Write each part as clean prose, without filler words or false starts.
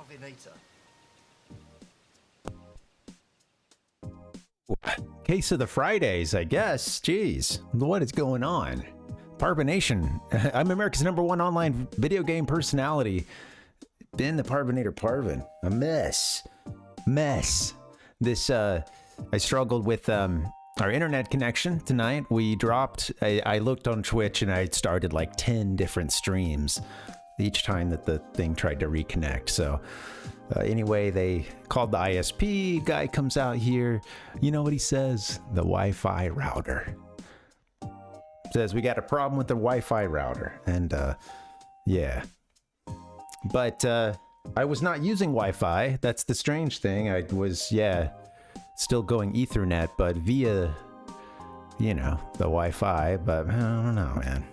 Parvinator. Case of the Fridays, I guess. Jeez, what is going on? Parvination. I'm America's #1 online video game personality. Been the Parvinator Parvin. A mess. This, I struggled with our internet connection tonight. We dropped, I looked on Twitch and I started like 10 different streams each time that the thing tried to reconnect. So anyway, they called the ISP. Guy comes out here. You know what he says? The Wi-Fi router. Says we got a problem with the Wi-Fi router. And yeah. But I was not using Wi-Fi. That's the strange thing. I was, yeah, still going Ethernet, but via, you know, the Wi-Fi. But I don't know, man.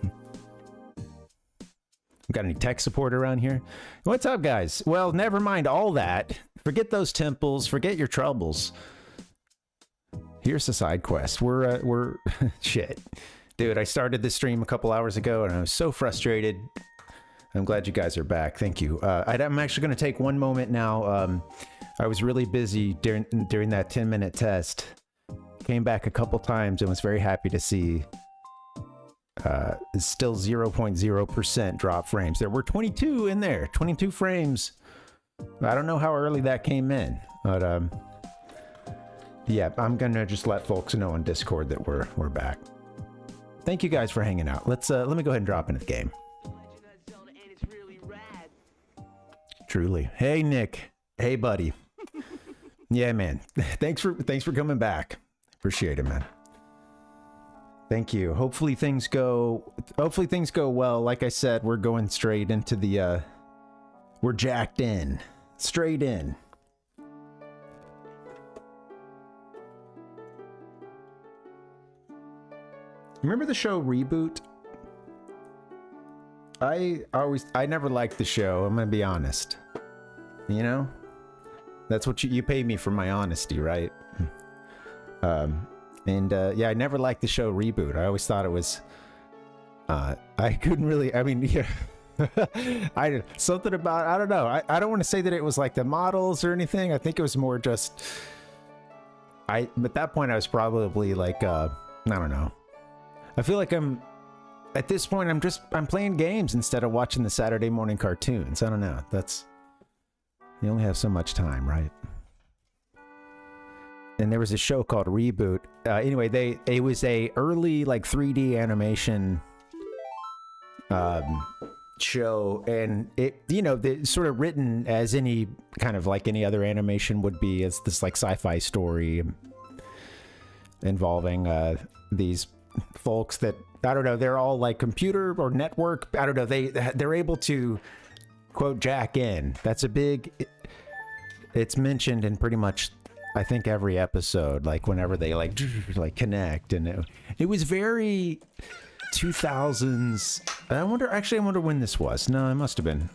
Got any tech support around here? What's up, guys? Well, never mind all that. Forget those temples. Forget your troubles. Here's the side quest. We're shit. Dude, I started this stream a couple hours ago and I was so frustrated. I'm glad you guys are back. Thank you. I'm actually going to take one moment now. I was really busy during that 10-minute test. Came back a couple times and was very happy to see it's still 0.0% drop frames. There were 22 in there, 22 frames. I don't know how early that came in, but yeah, I'm gonna just let folks know on Discord that we're back. Thank you guys for hanging out. Let me go ahead and drop into the game. Truly. Hey Nick. Hey buddy. Yeah, man. Thanks for coming back. Appreciate it, man. Thank you. Hopefully things go well. Like I said, we're going straight into the we're jacked in. Straight in. Remember the show Reboot? I never liked the show, I'm gonna be honest. You know? That's what you pay me for, my honesty, right? And yeah, I never liked the show Reboot. I always thought it was I couldn't really, I mean, yeah. Something about, I don't know. I don't want to say that it was like the models or anything. I think it was more just at that point I was probably like I don't know. I feel like at this point I'm playing games instead of watching the Saturday morning cartoons. I don't know. You only have so much time, right? And there was a show called Reboot. Anyway, it was a early like 3D animation show, and it, you know, sort of written as any kind of like any other animation would be, as this like sci-fi story involving these folks that, I don't know, they're all like computer or network, I don't know, they're able to quote jack in. That's a big, it's mentioned in pretty much I think every episode, like whenever they like connect, and it was very 2000s. I wonder when this was. No, it must have been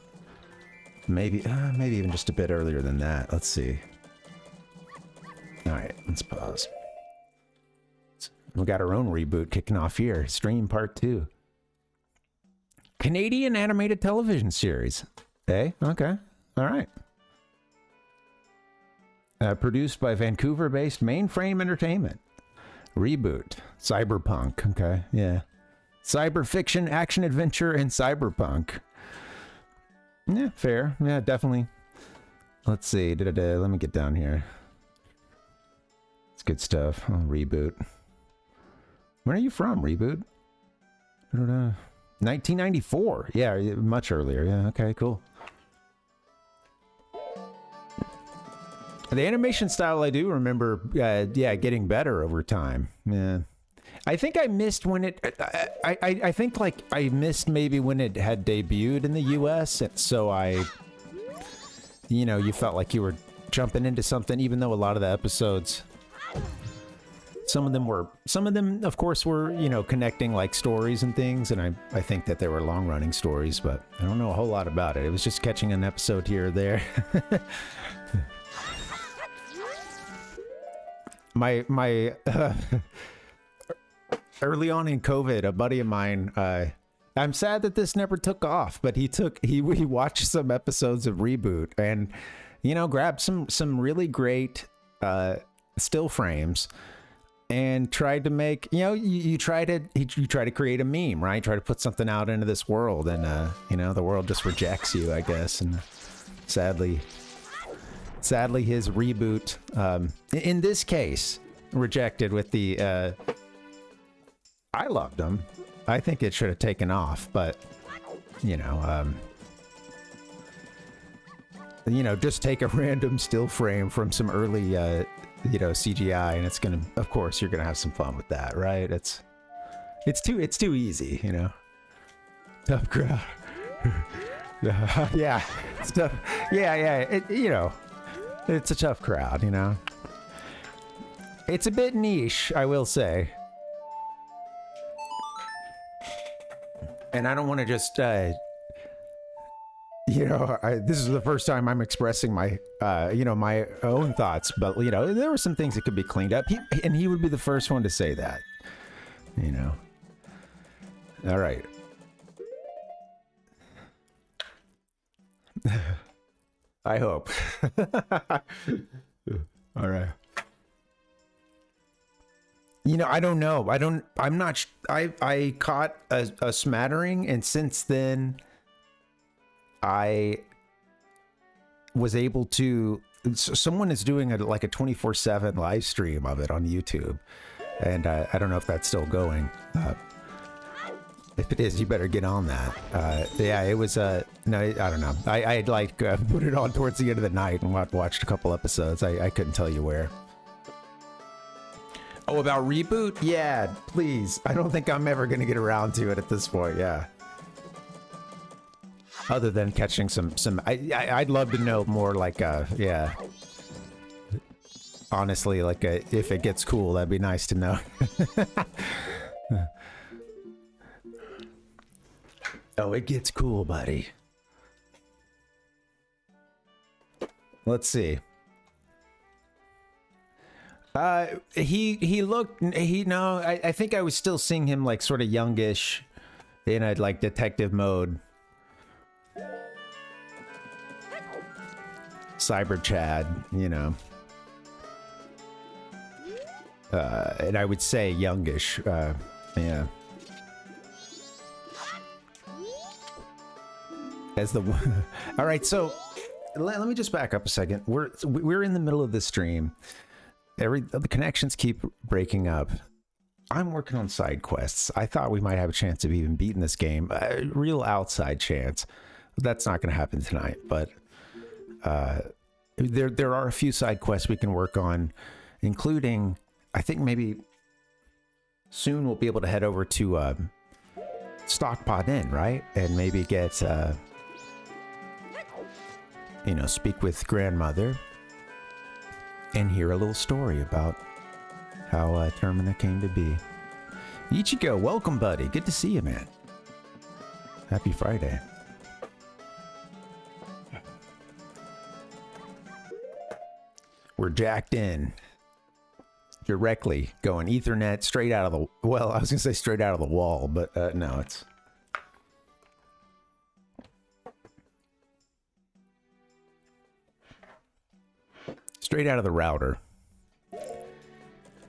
maybe even just a bit earlier than that. Let's see. All right, let's pause. We got our own reboot kicking off here. Stream part 2. Canadian animated television series. Hey, okay, all right. Produced by Vancouver-based Mainframe Entertainment. Reboot. Cyberpunk. Okay, yeah. Cyber fiction, action adventure, and cyberpunk. Yeah, fair. Yeah, definitely. Let's see. Let me get down here. It's good stuff. Oh, Reboot. When are you from, Reboot? I don't know. 1994. Yeah, much earlier. Yeah, okay, cool. The animation style, I do remember, yeah, getting better over time. Yeah, I think I missed when it. I think like I missed maybe when it had debuted in the U.S. And so you know, you felt like you were jumping into something, even though a lot of the episodes, some of them, of course, were, you know, connecting like stories and things, and I think that they were long-running stories, but I don't know a whole lot about it. It was just catching an episode here or there. My early on in COVID, a buddy of mine, I'm sad that this never took off, but he watched some episodes of Reboot and, you know, grabbed some really great still frames and tried to make, you know, you try to create a meme, right? Try to put something out into this world, and you know, the world just rejects you, I guess. And sadly his Reboot, in this case, rejected with the I loved him. I think it should have taken off, but you know, just take a random still frame from some early you know, CGI, and it's gonna, of course, you're gonna have some fun with that, right? It's too easy, you know. Tough crowd. Yeah, it's tough. Yeah. You know, it's a tough crowd, you know. It's a bit niche, I will say. And I don't want to just, you know, this is the first time I'm expressing my, you know, my own thoughts, but, you know, there were some things that could be cleaned up. He would be the first one to say that, you know. All right. I hope. All right. You know, I don't know. I'm not, I caught a smattering, and since then I was able to, someone is doing like a 24/7 live stream of it on YouTube, and I don't know if that's still going. If it is, you better get on that. Yeah, it was, no, I don't know. I had like put it on towards the end of the night and watched a couple episodes. I couldn't tell you where. Oh, about Reboot? Yeah, please. I don't think I'm ever going to get around to it at this point, yeah. Other than catching some I'd love to know more, like, yeah. Honestly, like, if it gets cool, that'd be nice to know. Oh, it gets cool, buddy. Let's see. He looked, no, I think I was still seeing him like sort of youngish in a like detective mode. Cyber Chad, you know. And I would say youngish, yeah. As the all right, so let me just back up a second. We're in the middle of this stream. The connections keep breaking up. I'm working on side quests. I thought we might have a chance of even beating this game. A real outside chance. That's not going to happen tonight, but there are a few side quests we can work on, including, I think maybe soon we'll be able to head over to Stockpot Inn, right? And maybe get, you know, speak with grandmother and hear a little story about how Termina came to be. Ichigo, welcome, buddy. Good to see you, man. Happy Friday. We're jacked in. Directly going Ethernet straight out of the, well, I was gonna say straight out of the wall, but no, it's straight out of the router.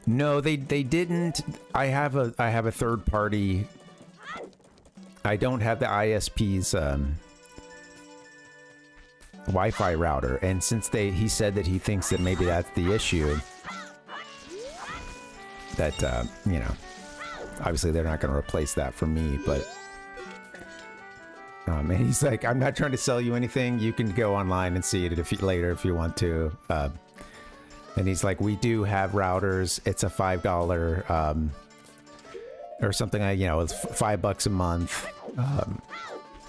No, they didn't. I have a third party. I don't have the ISP's Wi-Fi router, and since he said that he thinks that maybe that's the issue, that you know, obviously they're not going to replace that for me, but and he's like, I'm not trying to sell you anything. You can go online and see it later if you want to. And he's like, we do have routers. It's a $5 or something. You know, it's $5 a month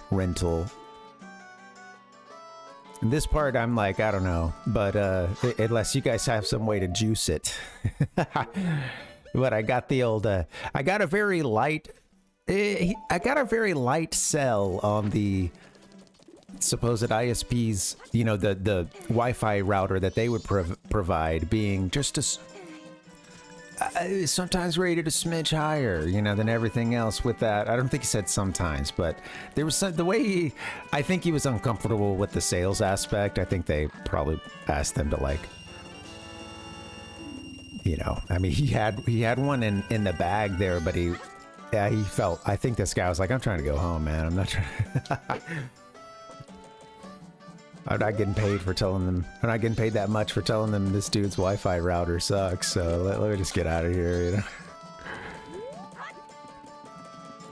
rental. And this part, I'm like, I don't know, but unless you guys have some way to juice it. But I got the old. I got a very light sell on the supposed ISPs, you know, the Wi-Fi router that they would provide, being just Sometimes rated a smidge higher, you know, than everything else with that. I don't think he said sometimes, but there was the way I think he was uncomfortable with the sales aspect. I think they probably asked them to, like, you know, I mean, he had one in the bag there, but he felt, I think this guy was like, I'm trying to go home, man. I'm not trying. I'm not getting paid for telling them. I'm not getting paid that much for telling them this dude's Wi-Fi router sucks. So let me just get out of here, you know.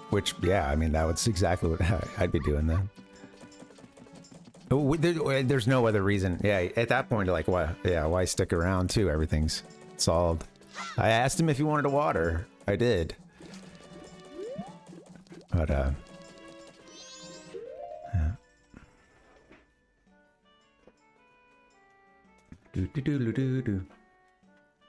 Which, yeah, I mean, that was exactly what I'd be doing then. There's no other reason. Yeah, at that point, like, why stick around too? Everything's solved. I asked him if he wanted a water. I did. But, yeah.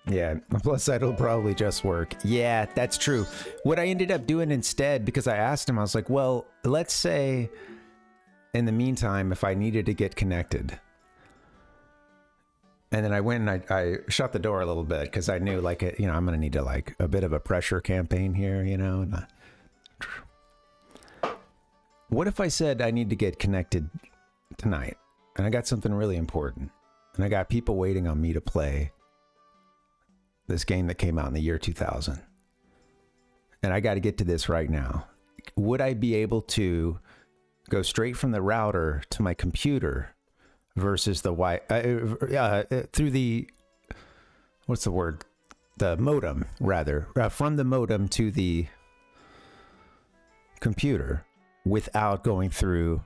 Yeah, plus that'll probably just work. Yeah, that's true. What I ended up doing instead, because I asked him, I was like, well, let's say in the meantime, if I needed to get connected. And then I went and I shut the door a little bit because I knew, like, you know, I'm going to need to, like, a bit of a pressure campaign here, you know. And what if I said I need to get connected tonight and I got something really important? And I got people waiting on me to play this game that came out in the year 2000. And I got to get to this right now. Would I be able to go straight from the router to my computer versus the through the, what's the word? The modem, rather. From the modem to the computer without going through,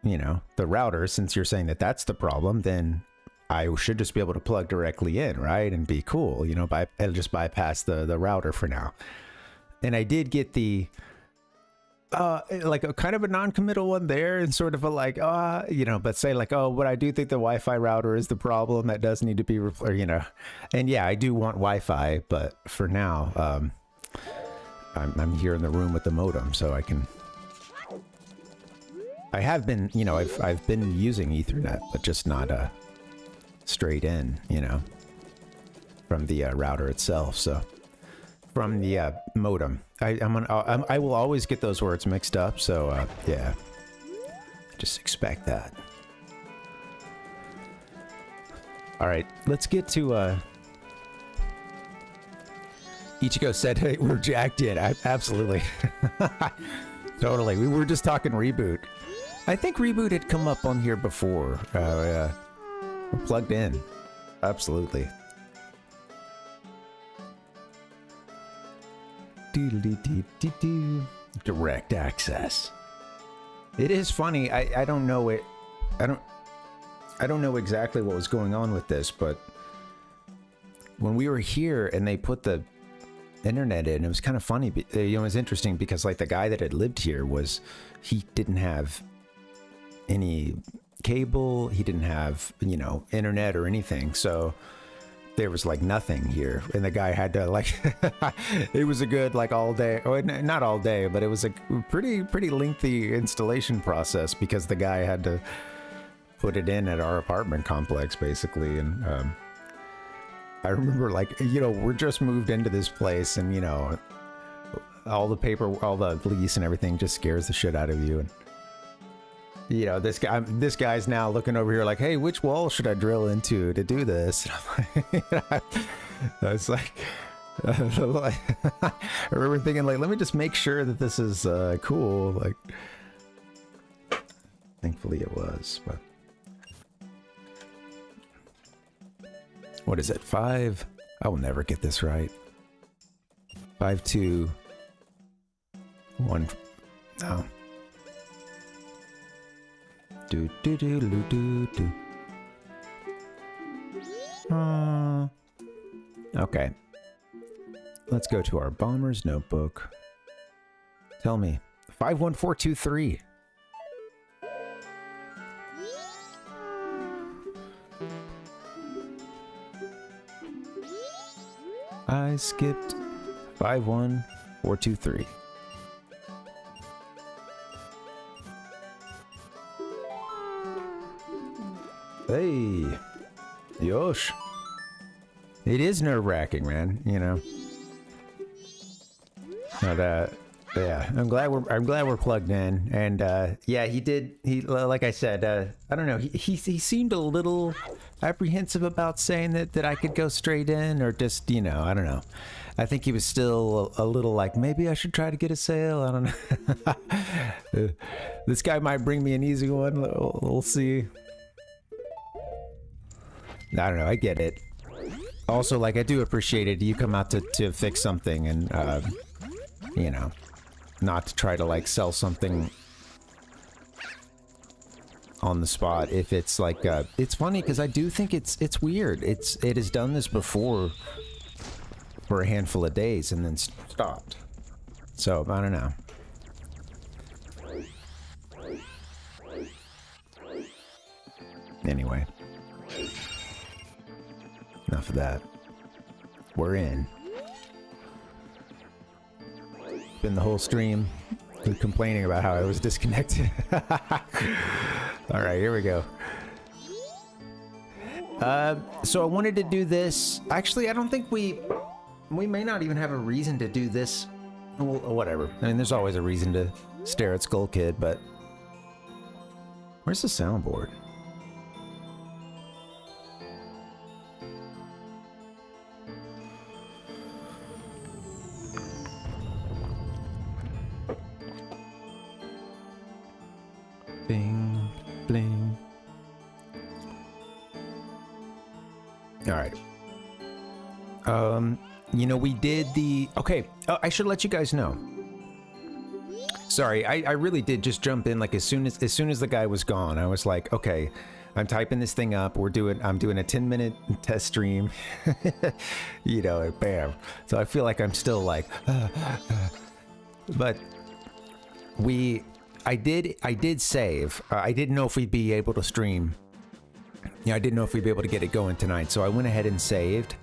you know, the router? Since you're saying that that's the problem, then I should just be able to plug directly in, right? And be cool, you know, I'll just bypass the router for now. And I did get the, like a kind of a non-committal one there, and sort of a like, you know, but say like, oh, but I do think the Wi-Fi router is the problem that does need to be replaced, you know. And yeah, I do want Wi-Fi, but for now, I'm here in the room with the modem, so I can. I have been, you know, I've been using Ethernet, but just not straight in, you know, from the router itself. So from the modem, I will always get those words mixed up. So yeah, just expect that. All right, let's get to. Ichigo said, "Hey, we're jacked in." Absolutely, totally. We were just talking reboot. I think reboot had come up on here before. Yeah. We're plugged in. Absolutely. Direct access. It is funny. I don't know it. I don't know exactly what was going on with this, but when we were here and they put the internet in, it was kind of funny. You know, it was interesting because, like, the guy that had lived here he didn't have any cable, he didn't have, you know, internet or anything, so there was like nothing here, and the guy had to, like, it was a good, like, all day, or not all day, but it was a pretty lengthy installation process because the guy had to put it in at our apartment complex basically. And I remember, like, you know, we're just moved into this place, and, you know, all the lease and everything just scares the shit out of you. And you know, this guy's now looking over here like, hey, which wall should I drill into to do this? And I was like, I remember thinking, like, let me just make sure that this is cool. Like, thankfully it was. But what is it? 5? I will never get this right. 5, 2, 1. No. Do do do do do do. Okay. Let's go to our bomber's notebook. Tell me. 51423. I skipped 51423. Hey, Yosh. It is nerve-wracking, man, you know. But yeah, I'm glad we're plugged in. And yeah, he like I said, I don't know, he seemed a little apprehensive about saying that I could go straight in, or just, you know, I don't know. I think he was still a little like, maybe I should try to get a sale. I don't know. This guy might bring me an easy one. We'll see. I don't know. I get it. Also, like, I do appreciate it. You come out to fix something and, you know, not to try to, like, sell something on the spot. If it's like, it's funny because I do think it's weird. It has done this before for a handful of days and then stopped. So, I don't know. Anyway. Enough of that. We're in. Been the whole stream complaining about how I was disconnected. Alright, here we go. So I wanted to do this. Actually, I don't think we may not even have a reason to do this. Well, whatever. I mean, there's always a reason to stare at Skull Kid, but... Where's the soundboard? Bing, bling. All right. You know, we did the... Okay, I should let you guys know. Sorry, I really did just jump in, like, as soon as the guy was gone. I was like, okay, I'm typing this thing up. I'm doing a 10-minute test stream. You know, bam. So I feel like I'm still like... But I did save. I didn't know if we'd be able to stream. Yeah, I didn't know if we'd be able to get it going tonight, so I went ahead and saved.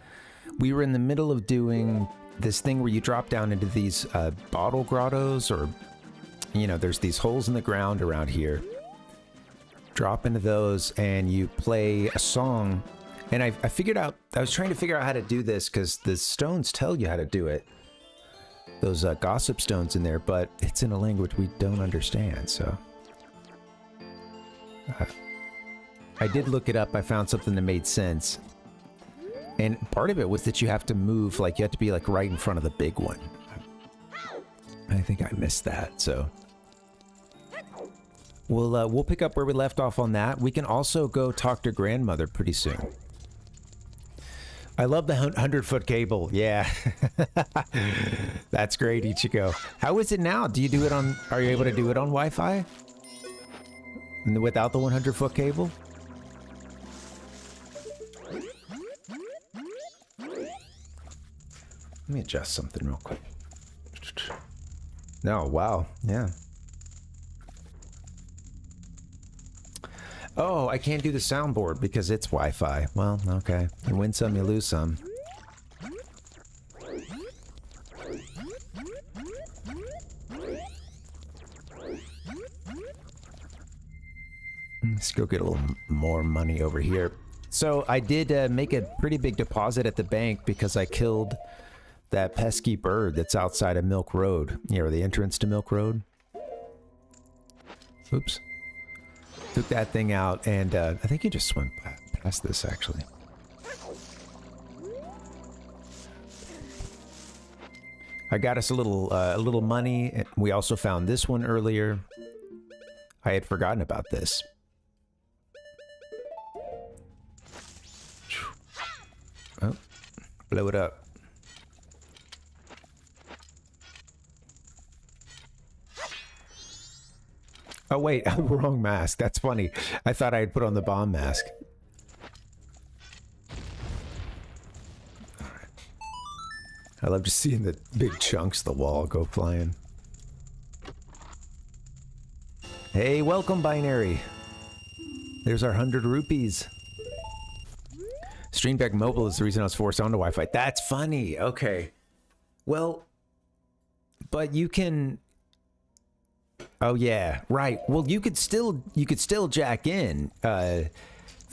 We were in the middle of doing this thing where you drop down into these bottle grottos, or, you know, there's these holes in the ground around here. Drop into those and you play a song. And I figured out, I was trying to figure out how to do this because the stones tell you how to do it. Those gossip stones in there, but it's in a language we don't understand, so... I did look it up. I found something that made sense. And part of it was that you have to move, like, you have to be, like, right in front of the big one. I think I missed that, so... We'll pick up where we left off on that. We can also go talk to grandmother pretty soon. I love the 100-foot cable. Yeah. That's great, Ichigo. How is it now? Do you do it on... Are you able to do it on Wi-Fi? Without the 100-foot cable? Let me adjust something real quick. No, wow. Yeah. Oh, I can't do the soundboard because it's Wi-Fi. Well, okay. You win some, you lose some. Let's go get a little more money over here. So I did make a pretty big deposit at the bank because I killed that pesky bird that's outside of Milk Road. You know, the entrance to Milk Road. Oops. Took that thing out, and I think you just swim past this, actually. I got us a little money. We also found this one earlier. I had forgotten about this. Oh, blow it up. Oh wait, wrong mask. That's funny. I thought I had put on the bomb mask. Alright. I love just seeing the big chunks of the wall go flying. Hey, welcome, Binary. There's our 100 rupees. Stream Deck Mobile is the reason I was forced onto Wi-Fi. That's funny. Okay. Well, but you can... Oh yeah, right. Well, you could still jack in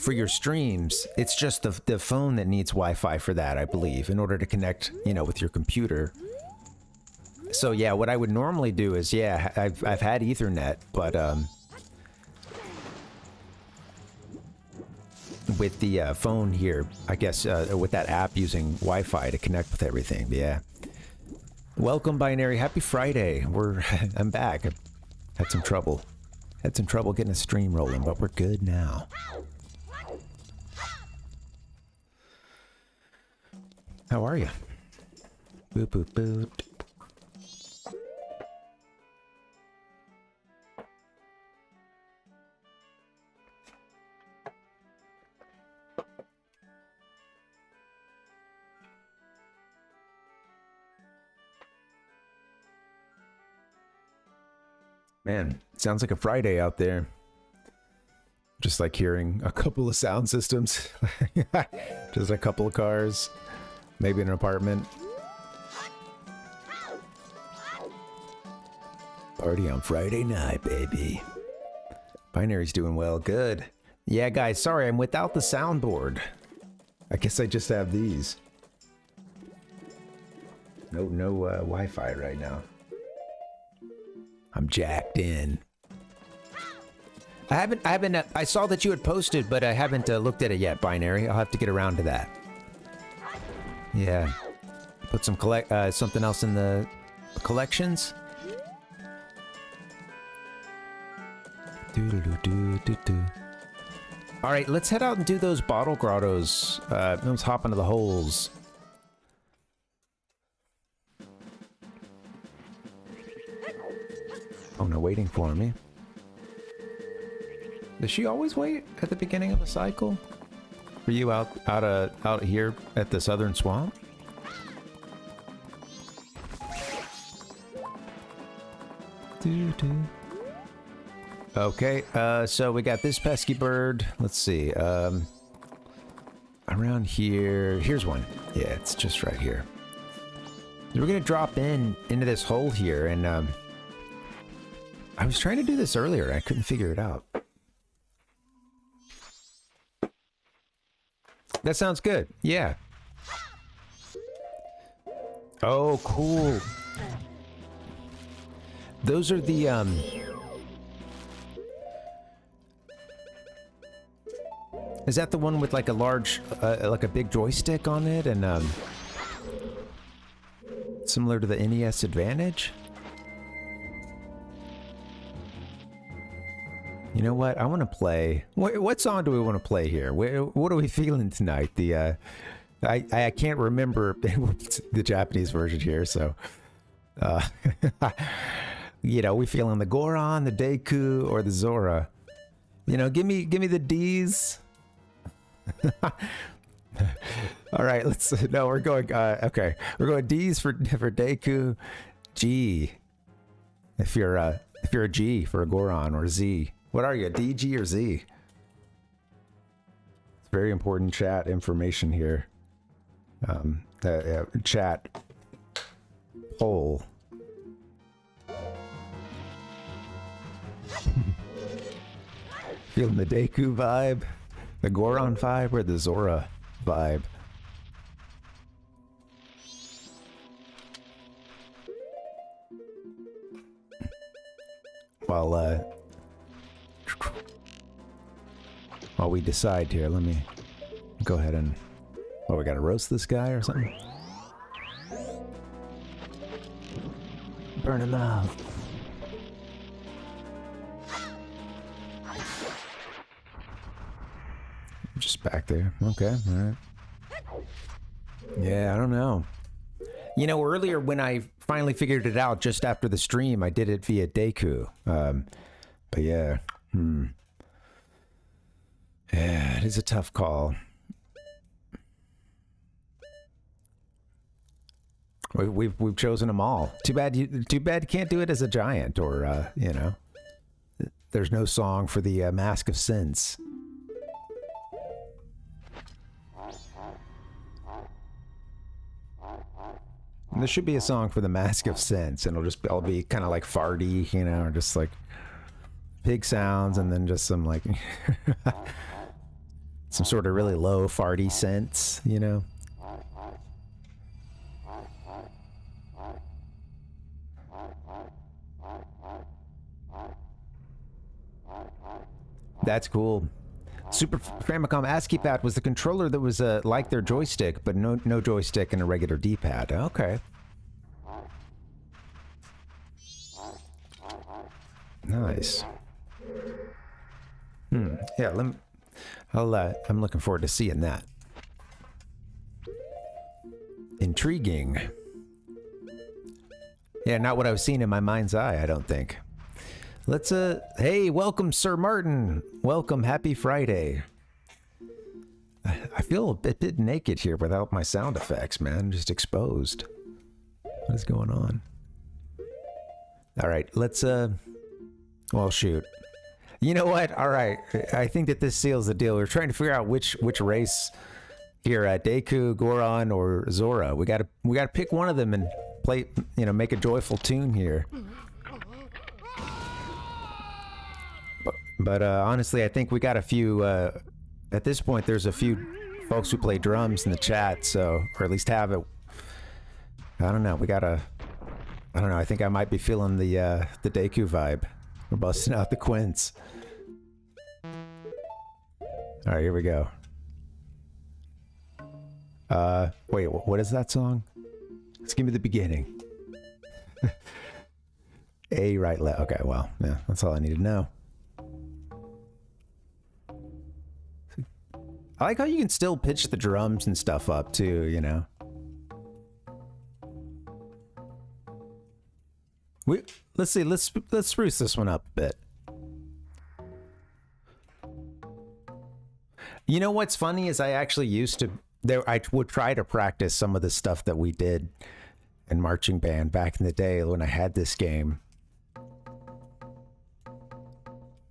for your streams, it's just the phone that needs Wi-Fi for that, I believe, in order to connect, you know, with your computer. So yeah, what I would normally do is, yeah, I've had Ethernet, but with the phone here, I guess with that app using Wi-Fi to connect with everything. But yeah. Welcome, Binary. Happy Friday. I'm back. I had some trouble. Had some trouble getting a stream rolling, but we're good now. How are you? Boop, boop, boop. Man, sounds like a Friday out there. Just like hearing a couple of sound systems. Just a couple of cars. Maybe an apartment. Party on Friday night, baby. Binary's doing well. Good. Yeah, guys, sorry, I'm without the soundboard. I guess I just have these. No Wi-Fi right now. I'm jacked in. I saw that you had posted, but I haven't looked at it yet, Binary. I'll have to get around to that. Yeah. Put some something else in the collections. All right, let's head out and do those bottle grottos. Let's hop into the holes. Oh no, waiting for me. Does she always wait at the beginning of a cycle? For you out here at the southern swamp? Okay, so we got this pesky bird. Let's see, around here. Here's one. Yeah, it's just right here. We're gonna drop into this hole here, and I was trying to do this earlier. I couldn't figure it out. That sounds good. Yeah. Oh, cool. Those are the, is that the one with like a large, like a big joystick on it and, similar to the NES Advantage? You know what? I want to play. What song do we want to play here? What are we feeling tonight? The I can't remember the Japanese version here, so you know, we feeling the Goron, the Deku, or the Zora. You know, give me the D's. All right, let's. No, we're going. Okay, we're going D's for Deku, G. If you're a G for a Goron, or Z. What are you, D, G, or Z? It's very important chat information here. Chat poll. Feeling the Deku vibe, the Goron vibe, or the Zora vibe? While we decide here, let me go ahead and... Oh, we gotta roast this guy or something? Burn him out. Just back there. Okay, alright. Yeah, I don't know. You know, earlier when I finally figured it out just after the stream, I did it via Deku. But yeah, yeah, it is a tough call. We've chosen them all. Too bad you can't do it as a giant, or you know, there's no song for the Mask of Sense. There should be a song for the Mask of Sense, and it'll be kind of like farty, you know, or just like pig sounds, and then just some like some sort of really low farty sense, you know? That's cool. Super Famicom ASCII pad was the controller that was like their joystick, but no joystick and a regular D-pad. Okay. Nice. Yeah, I'm looking forward to seeing that. Intriguing. Yeah, not what I was seeing in my mind's eye, I don't think. Let's, hey, welcome, Sir Martin. Welcome, happy Friday. I feel a bit naked here without my sound effects, man. Just exposed. What is going on? All right, let's, well, shoot. You know what? All right, I think that this seals the deal. We're trying to figure out which race here, Deku, Goron, or Zora. We gotta pick one of them and play, you know, make a joyful tune here. But honestly, I think we got a few, at this point, there's a few folks who play drums in the chat, so, or at least have it. I don't know, I don't know, I think I might be feeling the Deku vibe. We're busting out the quints. All right, here we go. Wait, what is that song? Just give me the beginning. A, right, left. Okay, well, yeah, that's all I need to know. I like how you can still pitch the drums and stuff up too, you know. Let's see, let's spruce this one up a bit. You know what's funny is I actually used to I would try to practice some of the stuff that we did in marching band back in the day when I had this game.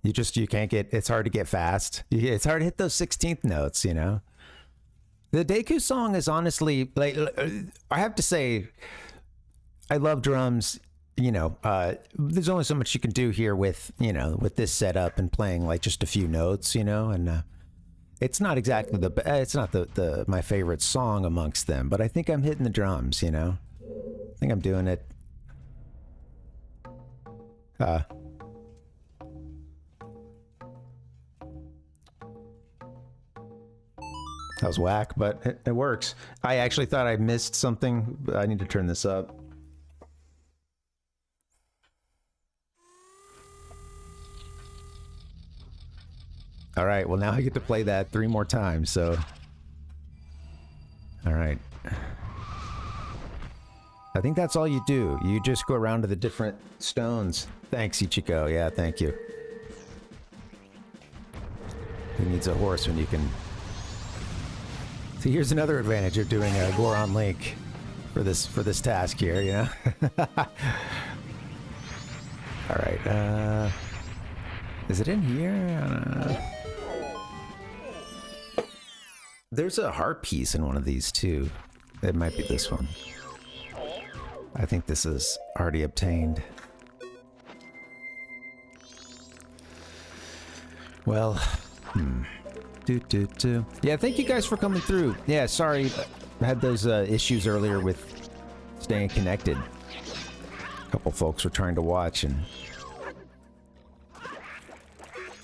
You can't get, it's hard to get fast. It's hard to hit those 16th notes, you know. The Deku song is honestly, like, I have to say, I love drums. You know, there's only so much you can do here with, you know, with this setup and playing like just a few notes, you know, and it's not exactly it's not my favorite song amongst them, but I think I'm hitting the drums, you know. I think I'm doing it. That was whack, but it works. I actually thought I missed something. I need to turn this up. All right, well now I get to play that 3 more times, so. All right. I think that's all you do. You just go around to the different stones. Thanks, Ichiko. Yeah, thank you. Who needs a horse when you can... See, here's another advantage of doing a Goron Link for this task here, you know? All right, is it in here? There's a heart piece in one of these too. It might be this one. I think this is already obtained. Well, yeah, thank you guys for coming through. Yeah, sorry, I had those issues earlier with staying connected. A couple folks were trying to watch and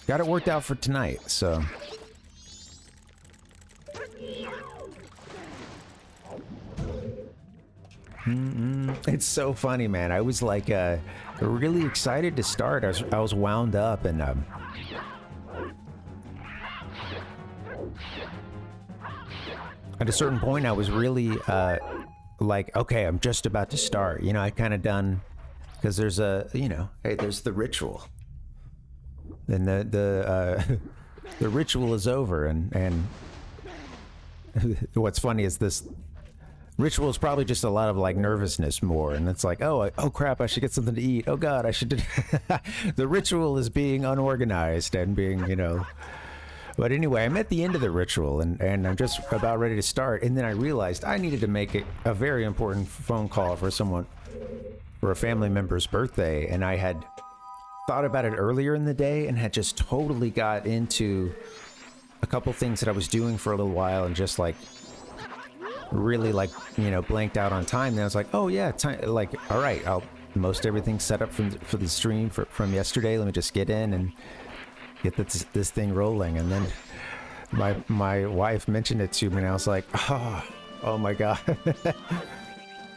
got it worked out for tonight, so. It's so funny, man. I was like really excited to start. I was wound up and at a certain point I was really like, okay, I'm just about to start. You know, I kind of done, because there's a, you know, hey, there's the ritual. Then the ritual is over, and what's funny is this ritual is probably just a lot of like nervousness more, and it's like, oh crap, I should get something to eat. Oh god, I should. The ritual is being unorganized and being, you know. But anyway, I'm at the end of the ritual, and I'm just about ready to start, and then I realized I needed to make a very important phone call for someone, for a family member's birthday, and I had thought about it earlier in the day and had just totally got into a couple things that I was doing for a little while and just like really like, you know, blanked out on time. And I was like, oh yeah, time, like, all right, I'll most everything set up for the stream from yesterday. Let me just get in and get this thing rolling. And then my wife mentioned it to me and I was like, oh my God.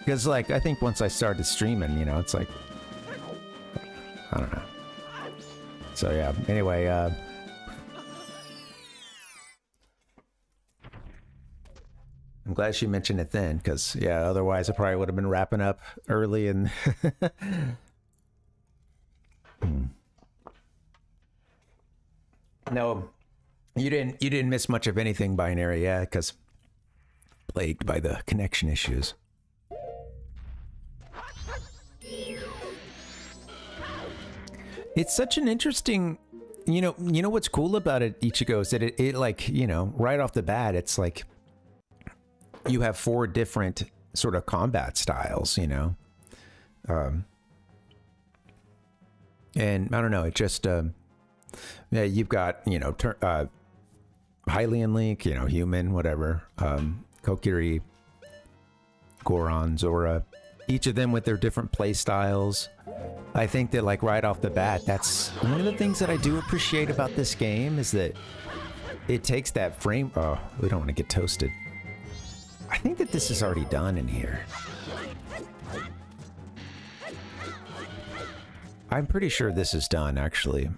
Because like, I think once I started streaming, you know, it's like, I don't know. So yeah, anyway, I'm glad she mentioned it then, because yeah, otherwise I probably would have been wrapping up early and No, you didn't miss much of anything, Binary, yeah, because plagued by the connection issues. It's such an interesting, you know what's cool about it, Ichigo, is that it like, you know, right off the bat, it's like you have 4 different sort of combat styles, you know. And I don't know, it just, yeah, you've got, you know, Hylian Link, you know, human, whatever, Kokiri, Goron, Zora, each of them with their different play styles. I think that like right off the bat, that's one of the things that I do appreciate about this game is that it takes that frame. Oh, we don't want to get toasted. I think that this is already done in here. I'm pretty sure this is done actually,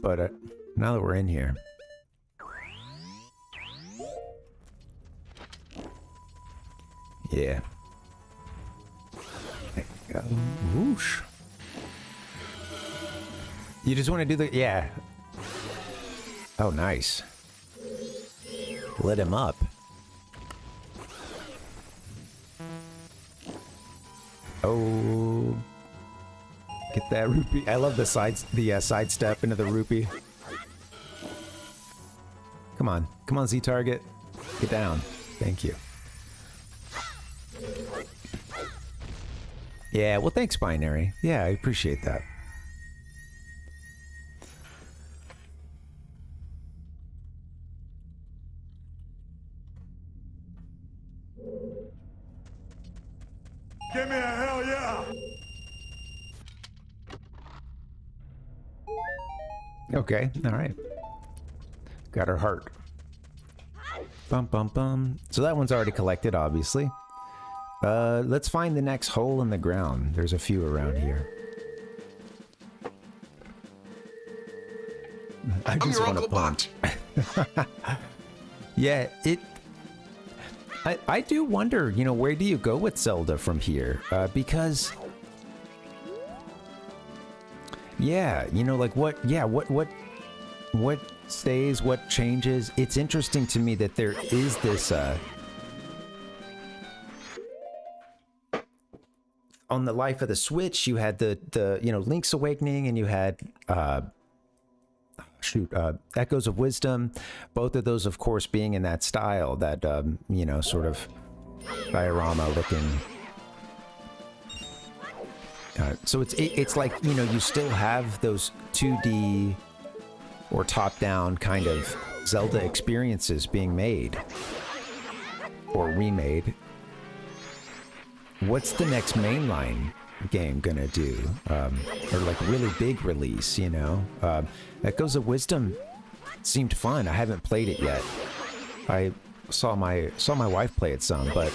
but now that we're in here. Yeah. There you go. Whoosh. You just want to do the, yeah. Oh, nice. Lit him up. Oh. Get that rupee. I love the sidestep into the rupee. Come on. Come on, Z-Target. Get down. Thank you. Yeah, well, thanks, Binary. Yeah, I appreciate that. Give me a hell yeah! Okay, all right. Got her heart. Bum, bum, bum. So that one's already collected, obviously. Let's find the next hole in the ground. There's a few around here. I just want to punch. Yeah, I do wonder, you know, where do you go with Zelda from here? Because, yeah, you know, like what stays, what changes? It's interesting to me that there is this, on the life of the Switch, you had the you know, Link's Awakening, and you had Echoes of Wisdom. Both of those, of course, being in that style, that you know, sort of diorama looking. So it's like, you know, you still have those 2D or top-down kind of Zelda experiences being made or remade. What's the next mainline game gonna do? Or like really big release, you know? Echoes of Wisdom seemed fun. I haven't played it yet. I saw my wife play it some, but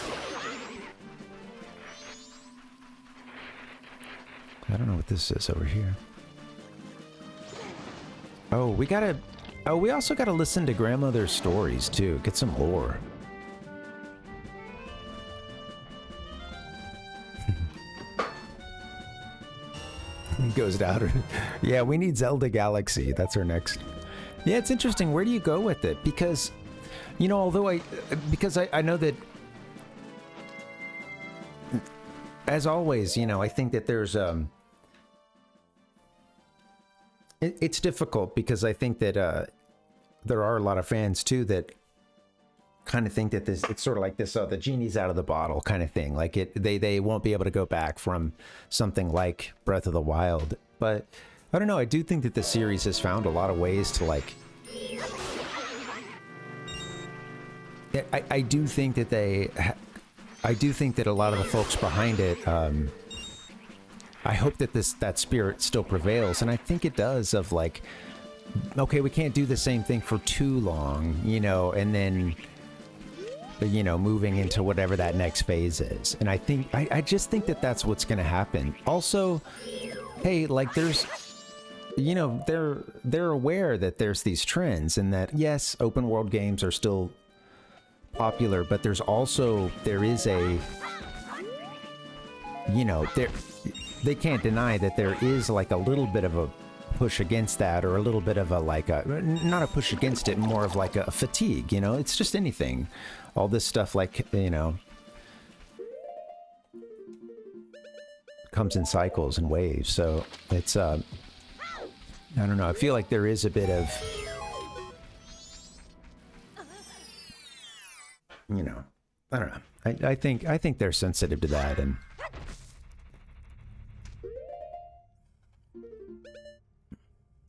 I don't know what this is over here. Oh, we also gotta listen to grandmother's stories too. Get some lore. Goes down. Yeah, we need Zelda Galaxy. That's our next. Yeah, it's interesting. Where do you go with it? Because, you know, although I know that, as always, you know, I think that there's it's difficult because I think that there are a lot of fans too that kind of think that it's sort of like this, the genie's out of the bottle kind of thing. Like they won't be able to go back from something like Breath of the Wild. But I don't know. I do think that the series has found a lot of ways to like I do think that I do think that a lot of the folks behind it, I hope that that spirit still prevails, and I think it does, of like, okay, we can't do the same thing for too long, you know, and then, you know, moving into whatever that next phase is. And I think, I just think that that's what's going to happen. Also, hey, like there's, you know, they're aware that there's these trends, and that, yes, open world games are still popular, but there is a, you know, they can't deny that there is like a little bit of a push against that, or a little bit of a, like a, not a push against it, more of like a fatigue, you know. It's just anything, all this stuff, like, you know, comes in cycles and waves. So it's I don't know, I feel like there is a bit of, you know, I don't know, I think they're sensitive to that. And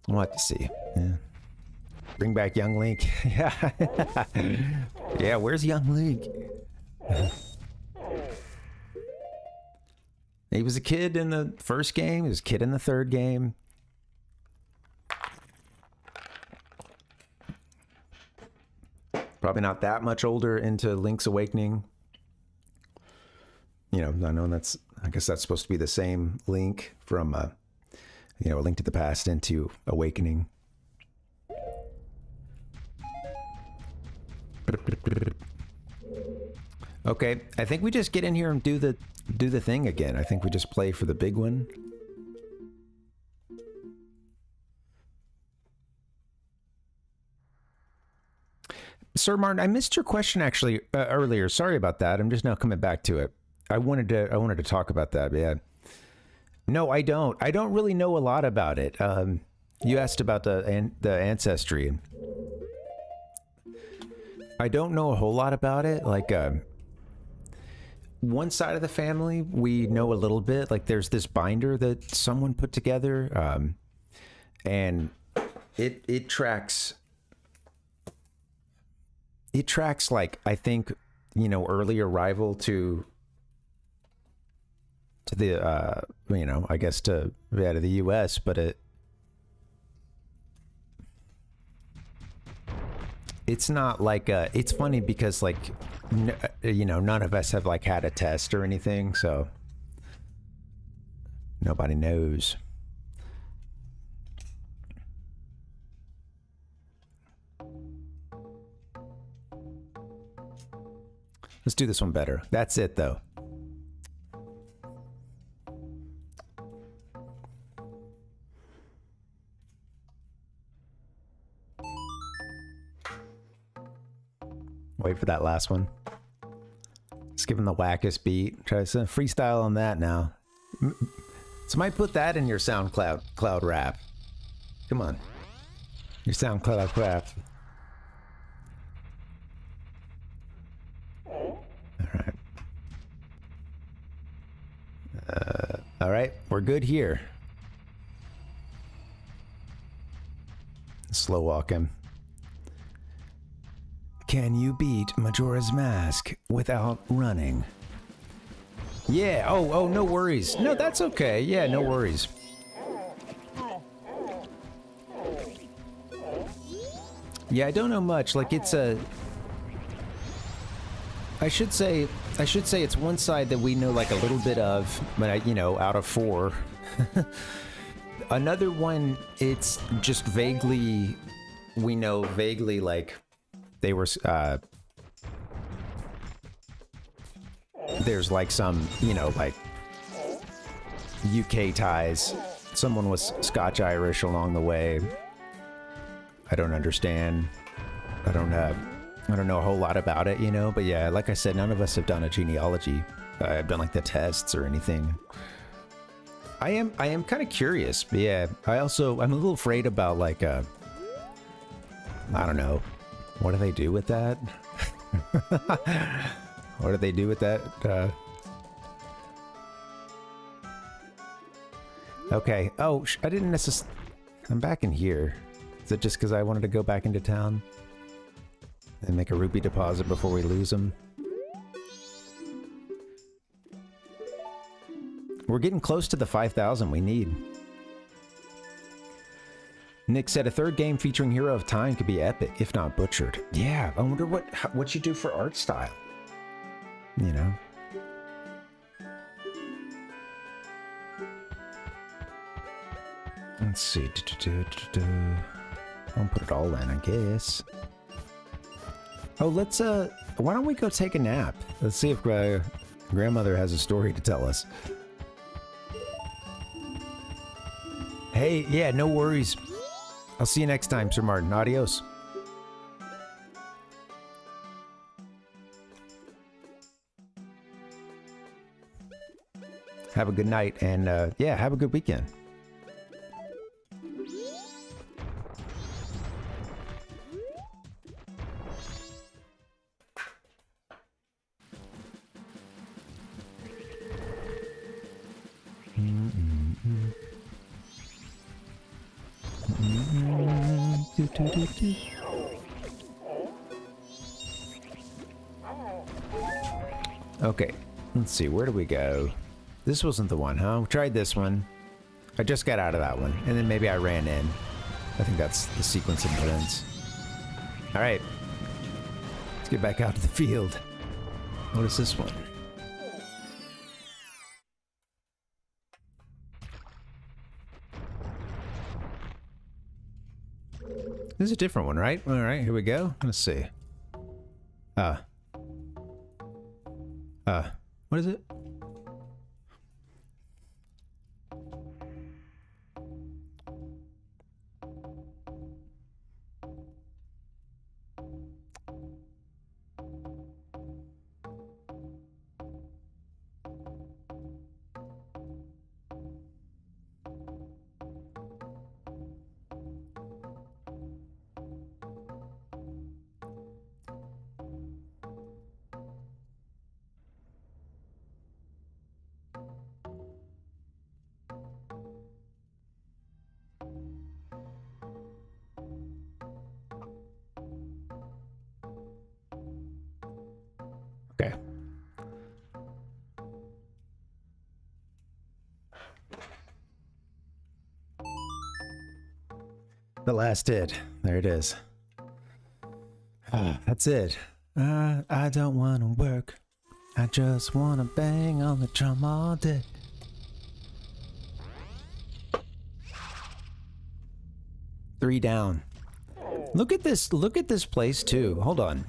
we'll have to see. Yeah. Bring back young Link. Yeah. Yeah, where's young Link? He was a kid in the first game, he was a kid in the third game. Probably not that much older into Link's Awakening. You know, I know that's, I guess that's supposed to be the same Link from, you know, A Link to the Past into Awakening. Okay, I think we just get in here and do the thing again. I think we just play for the big one. Sir Martin, I missed your question actually earlier. Sorry about that. I'm just now coming back to it. I wanted to talk about that. Yeah. No, I don't. I don't really know a lot about it. You asked about the ancestry. I don't know a whole lot about it. Like, one side of the family, we know a little bit. Like, there's this binder that someone put together, and it tracks. It tracks, like, I think, you know, early arrival to the, you know, I guess to the U.S., but it's not like, it's funny because, like, you know, none of us have, like, had a test or anything, so nobody knows. Let's do this one better. That's it, though. Wait for that last one. Let's give him the wackest beat. Try to freestyle on that now. Somebody put that in your SoundCloud rap. Come on. Your SoundCloud rap. All right, we're good here. Slow walk him. Can you beat Majora's Mask without running? Yeah, oh, no worries. No, that's okay. Yeah, no worries. Yeah, I don't know much. Like, it's a... I should say it's one side that we know, like, a little bit of, but, you know, out of 4. Another one, it's just vaguely, we know vaguely, like, they were, there's, like, some, you know, like, UK ties. Someone was Scotch-Irish along the way. I don't understand. I don't know a whole lot about it, you know, but yeah, like I said, none of us have done a genealogy. I've done, like, the tests or anything. I am kind of curious, but yeah, I'm a little afraid about, like, I don't know, what do they do with that? What do they do with that? Okay, oh, I didn't necessarily, I'm back in here. Is it just because I wanted to go back into town? And make a rupee deposit before we lose them. We're getting close to the 5,000 we need. Nick said a third game featuring Hero of Time could be epic, if not butchered. Yeah, I wonder what you do for art style. You know? Let's see. I'll put it all in, I guess. Oh, let's, why don't we go take a nap? Let's see if grandmother has a story to tell us. Hey, yeah, no worries. I'll see you next time, Sir Martin. Adios. Have a good night, and, yeah, have a good weekend. Okay, let's see, where do we go? This wasn't the one, huh? We tried this one. I just got out of that one, and then maybe I ran in. I think that's the sequence of events. Alright. Let's get back out to the field. What is this one? This is a different one, right? Alright, here we go. Let's see. What is it? Okay. The last hit. There it is. That's it. I don't want to work. I just want to bang on the drum all day. Three down. Look at this place too. Hold on.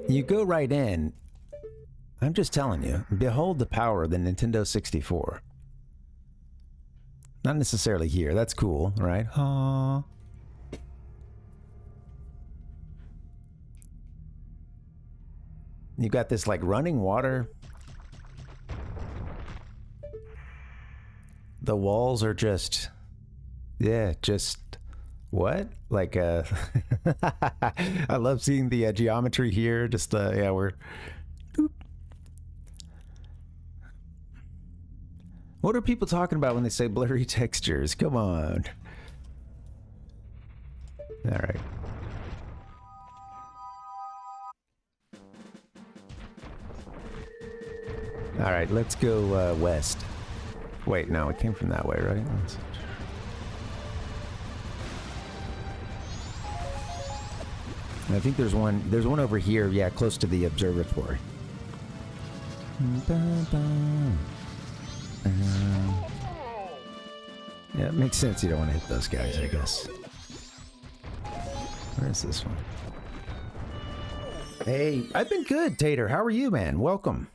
You go right in. I'm just telling you, behold the power of the Nintendo 64. Not necessarily here. That's cool, right? You got this like running water. The walls are just, yeah, just what? Like, I love seeing the geometry here. Just, yeah, we're. Boop. What are people talking about when they say blurry textures? Come on. All right. All right, let's go west. Wait, no, it came from that way, right? I think there's one over here, yeah, close to the observatory. Yeah, it makes sense you don't want to hit those guys, I guess. Where is this one? Hey, I've been good, Tater. How are you, man? Welcome.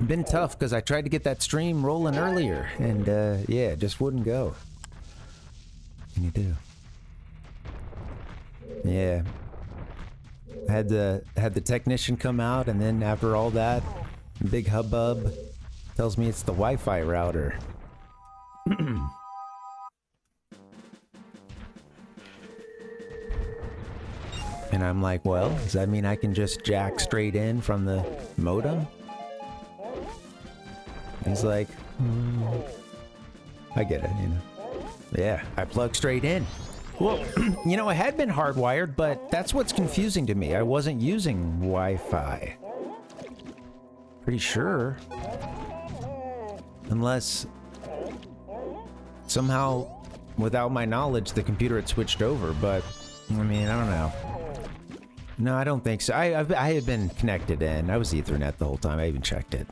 Been tough because I tried to get that stream rolling earlier, and yeah, it just wouldn't go. What can you do? Yeah. Had the technician come out, and then after all that, big hubbub tells me it's the Wi-Fi router. And I'm like, well, does that mean I can just jack straight in from the modem? He's like, I get it, you know. Yeah, I plug straight in. Well, you know, I had been hardwired, but that's what's confusing to me. I wasn't using Wi-Fi. Pretty sure. Unless somehow, without my knowledge, the computer had switched over, but I mean, I don't know. No, I don't think so. I had been connected in. I was Ethernet the whole time. I even checked it.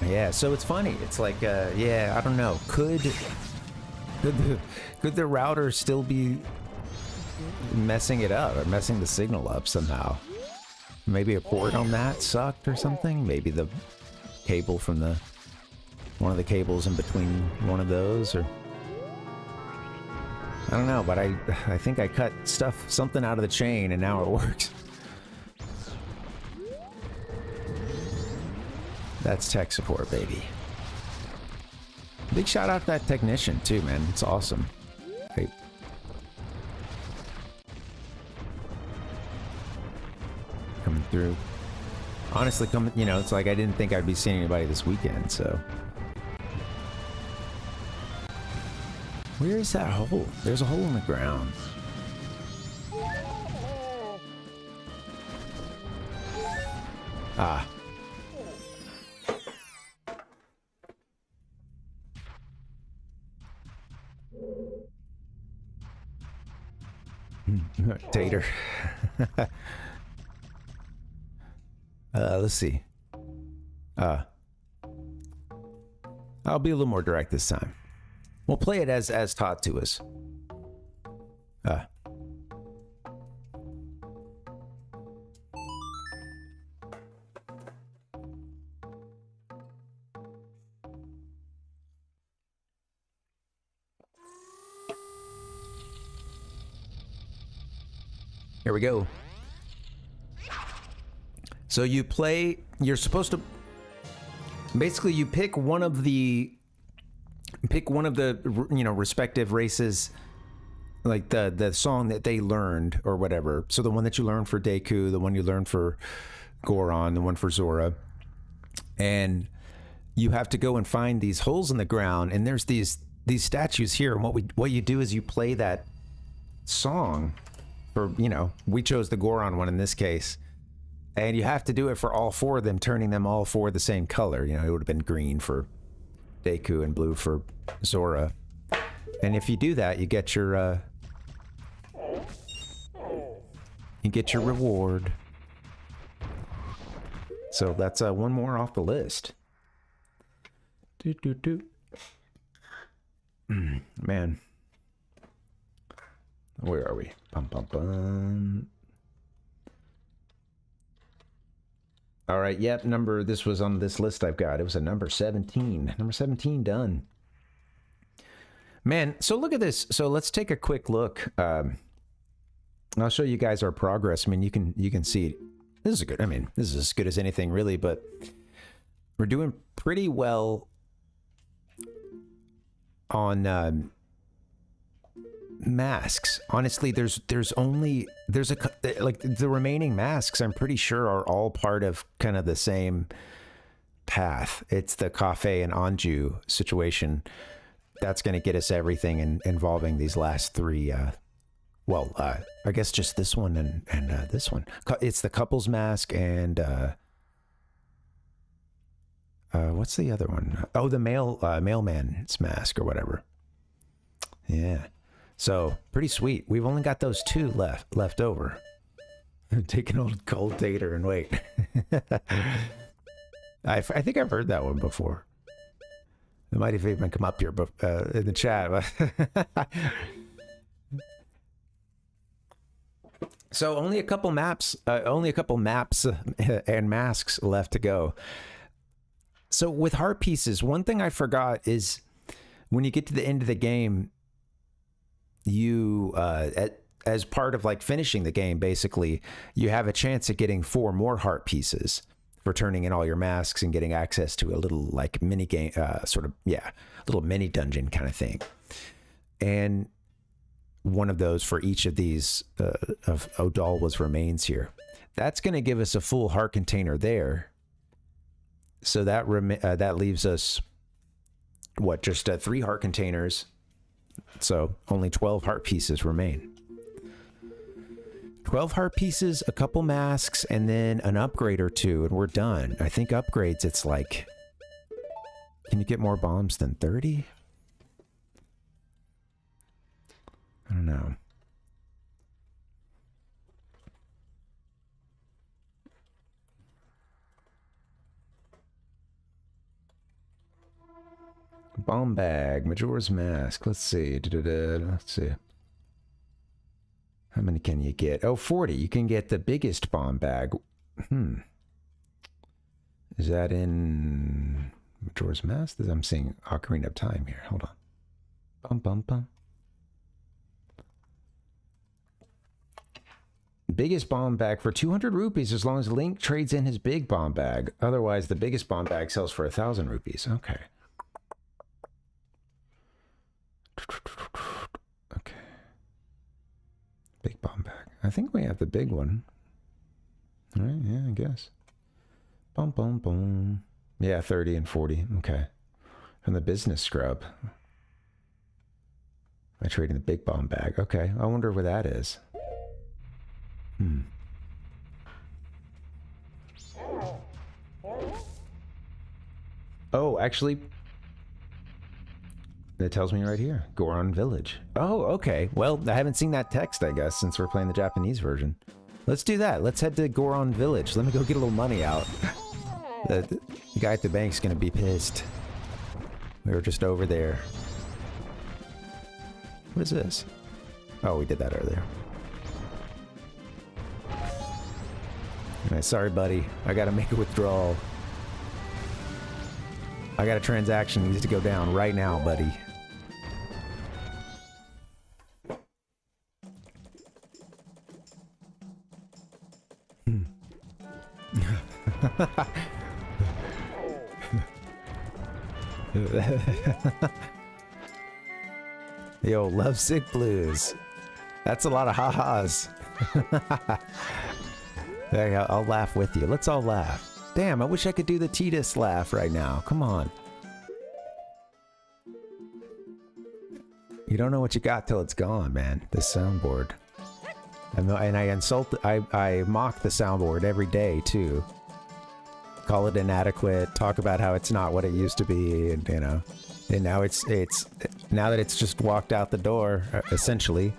Yeah, so it's funny. It's like, yeah, I don't know. Could the router still be messing it up or messing the signal up somehow? Maybe a port on that sucked or something? Maybe the cable from one of the cables in between one of those, or I don't know, but I think I cut something out of the chain and now it works. That's tech support, baby. Big shout out to that technician too, man. It's awesome. Hey. Coming through. Honestly, you know, it's like I didn't think I'd be seeing anybody this weekend, so. Where is that hole? There's a hole in the ground. Ah. Tater. Let's see. I'll be a little more direct this time. We'll play it as taught to us. Here we go. So you play, you're supposed to, basically you pick one of the, you know, respective races, like the song that they learned or whatever. So the one that you learned for Deku, the one you learned for Goron, the one for Zora. And you have to go and find these holes in the ground, and there's these statues here, and what you do is you play that song for, you know, we chose the Goron one in this case. And you have to do it for all four of them, turning them all four the same color. You know, it would have been green for Deku and blue for Zora. And if you do that, you get your reward. So that's one more off the list. Man. Where are we? Bum, bum, bum. All right, yep, this was on this list I've got. It was a number 17. Number 17 done. Man, so look at this. So let's take a quick look. I'll show you guys our progress. I mean, you can see this is good. I mean, this is as good as anything really, but we're doing pretty well on masks. Honestly, there's like the remaining masks, I'm pretty sure are all part of kind of the same path. It's the Cafe and Anju situation that's going to get us everything involving these last three. Well, I guess just this one and this one. It's the couple's mask and what's the other one? Oh, the mailman's mask or whatever. Yeah. So, pretty sweet. We've only got those two left over. Take an old cold tater and wait. I think I've heard that one before. It might have even come up here in the chat. So, only a couple maps and masks left to go. So, with heart pieces, one thing I forgot is when you get to the end of the game, you as part of like finishing the game, basically you have a chance at getting 4 more heart pieces for turning in all your masks and getting access to a little like mini game, little mini dungeon kind of thing. And one of those for each of these of Odalwa's remains here. That's going to give us a full heart container there. So that that leaves us what, just 3 heart containers. So only 12 heart pieces remain. 12 heart pieces, a couple masks, and then an upgrade or 2, and we're done. I think upgrades, it's like... Can you get more bombs than 30? I don't know. Bomb bag, Majora's Mask. Let's see. Let's see. How many can you get? Oh, 40. You can get the biggest bomb bag. Is that in Majora's Mask? I'm seeing Ocarina of Time here. Hold on. Bum, bum, bum. Biggest bomb bag for 200 rupees as long as Link trades in his big bomb bag. Otherwise, the biggest bomb bag sells for 1,000 rupees. Okay. Okay. Big bomb bag. I think we have the big one. All right, yeah, I guess. Boom, boom, boom. Yeah, 30 and 40. Okay. From the business scrub. I trading the big bomb bag. Okay, I wonder where that is. Oh, actually, it tells me right here. Goron Village. Oh, okay. Well, I haven't seen that text, I guess, since we're playing the Japanese version. Let's do that. Let's head to Goron Village. Let me go get a little money out. The guy at the bank's gonna be pissed. We were just over there. What is this? Oh, we did that earlier. Alright, sorry, buddy. I gotta make a withdrawal. I got a transaction that needs to go down right now, buddy. Yo, Lovesick Blues. That's a lot of ha-has. There, I'll laugh with you. Let's all laugh. Damn, I wish I could do the Tidus laugh right now. Come on. You don't know what you got till it's gone, man. This soundboard. And I mock the soundboard every day, too. Call it inadequate, talk about how it's not what it used to be, and, you know. And now now that it's just walked out the door, essentially.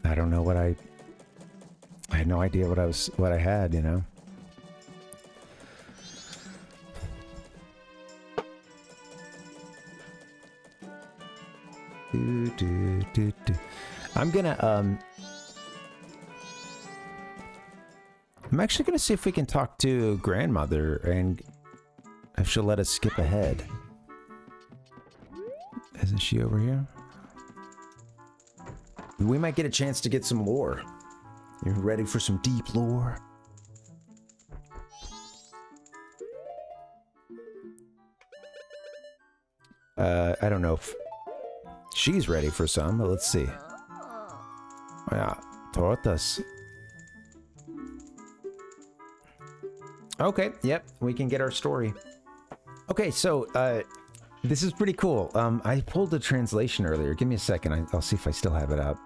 I don't know what I had no idea what I had, you know. I'm gonna I'm actually gonna see if we can talk to grandmother and if she'll let us skip ahead. Isn't she over here? We might get a chance to get some lore. You ready for some deep lore? I don't know if she's ready for some, but let's see. Yeah, tortas. Okay, yep, we can get our story. Okay, so, this is pretty cool. I pulled the translation earlier. Give me a second. I'll see if I still have it up.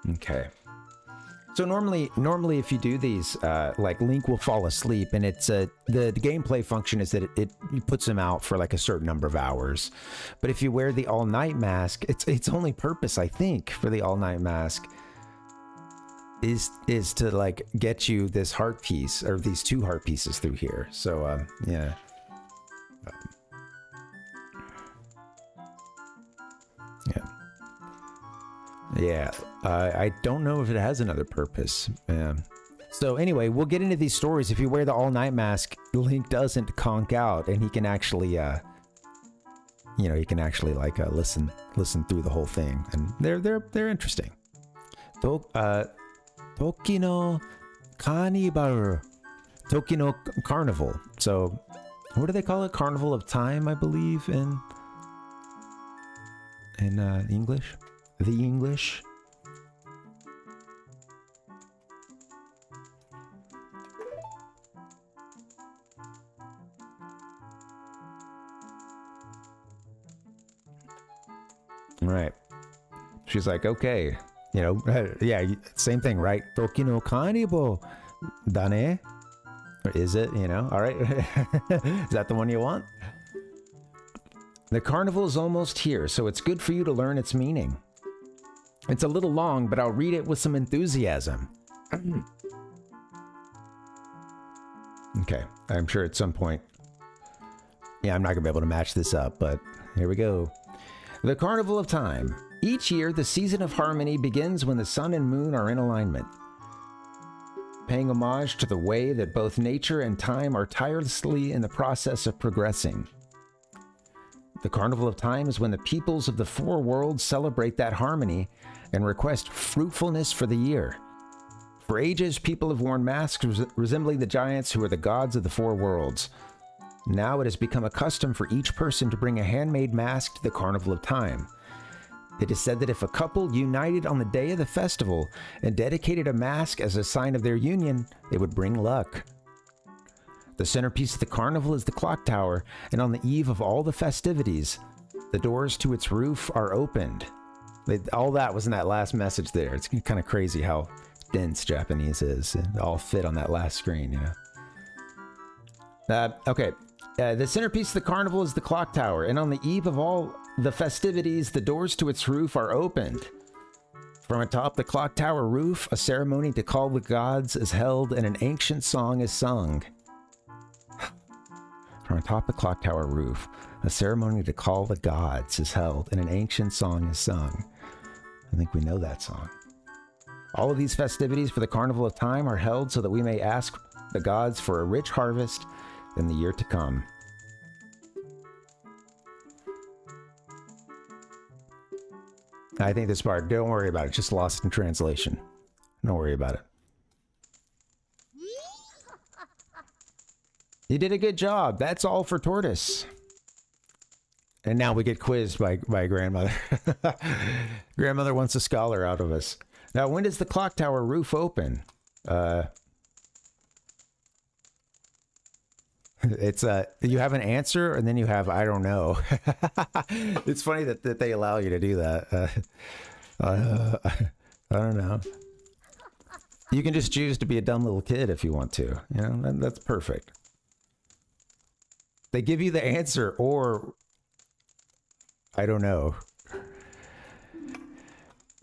Okay. So normally if you do these, like Link will fall asleep, and it's the gameplay function is that it puts him out for like a certain number of hours. But if you wear the all-night mask, its only purpose, I think, for the all-night mask is to like get you this heart piece, or these 2 heart pieces through here. So yeah. Yeah, I don't know if it has another purpose. So anyway, we'll get into these stories. If you wear the all-night mask, Link doesn't conk out, and he can actually, you know, he can actually like listen through the whole thing, and they're interesting. Tokino Carnival, Tokino Carnival. So, what do they call it? Carnival of Time, I believe, in English. The English. Right. She's like, okay, you know, yeah, same thing, right? Toki no kanibo dane. Or is it, you know? All right. Is that the one you want? The carnival is almost here, so it's good for you to learn its meaning. It's a little long, but I'll read it with some enthusiasm. Okay, I'm sure at some point... Yeah, I'm not going to be able to match this up, but here we go. The Carnival of Time. Each year, the season of harmony begins when the sun and moon are in alignment. Paying homage to the way that both nature and time are tirelessly in the process of progressing. The Carnival of Time is when the peoples of the four worlds celebrate that harmony and request fruitfulness for the year. For ages, people have worn masks resembling the giants who are the gods of the four worlds. Now it has become a custom for each person to bring a handmade mask to the Carnival of Time. It is said that if a couple united on the day of the festival and dedicated a mask as a sign of their union, it would bring luck. The centerpiece of the carnival is the clock tower, and on the eve of all the festivities, the doors to its roof are opened. All that was in that last message there. It's kind of crazy how dense Japanese is. It all fit on that last screen, you know. Okay. The centerpiece of the carnival is the clock tower, and on the eve of all the festivities, the doors to its roof are opened. From atop the clock tower roof, a ceremony to call the gods is held and an ancient song is sung. From atop the clock tower roof, a ceremony to call the gods is held and an ancient song is sung. I think we know that song. All of these festivities for the Carnival of Time are held so that we may ask the gods for a rich harvest in the year to come. I think this part, don't worry about it, just lost in translation. Don't worry about it. You did a good job. That's all for Tortoise. And now we get quizzed by Grandmother. Grandmother wants a scholar out of us. Now, when does the clock tower roof open? It's you have an answer and then you have I don't know. It's funny that they allow you to do that. I don't know. You can just choose to be a dumb little kid if you want to. You know, that's perfect. They give you the answer or I don't know.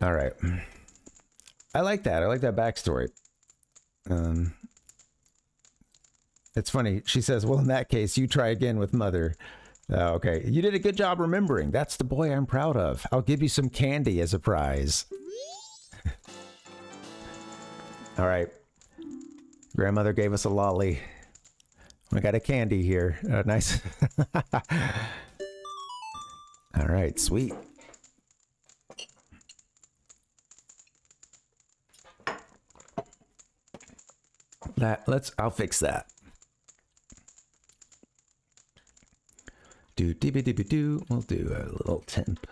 All right. I like that. I like that backstory. It's funny. She says, well, in that case, you try again with Mother. Okay. You did a good job remembering. That's the boy I'm proud of. I'll give you some candy as a prize. All right. Grandmother gave us a lolly. We got a candy here. Nice. All right. Sweet. I'll fix that. We'll do a little temp.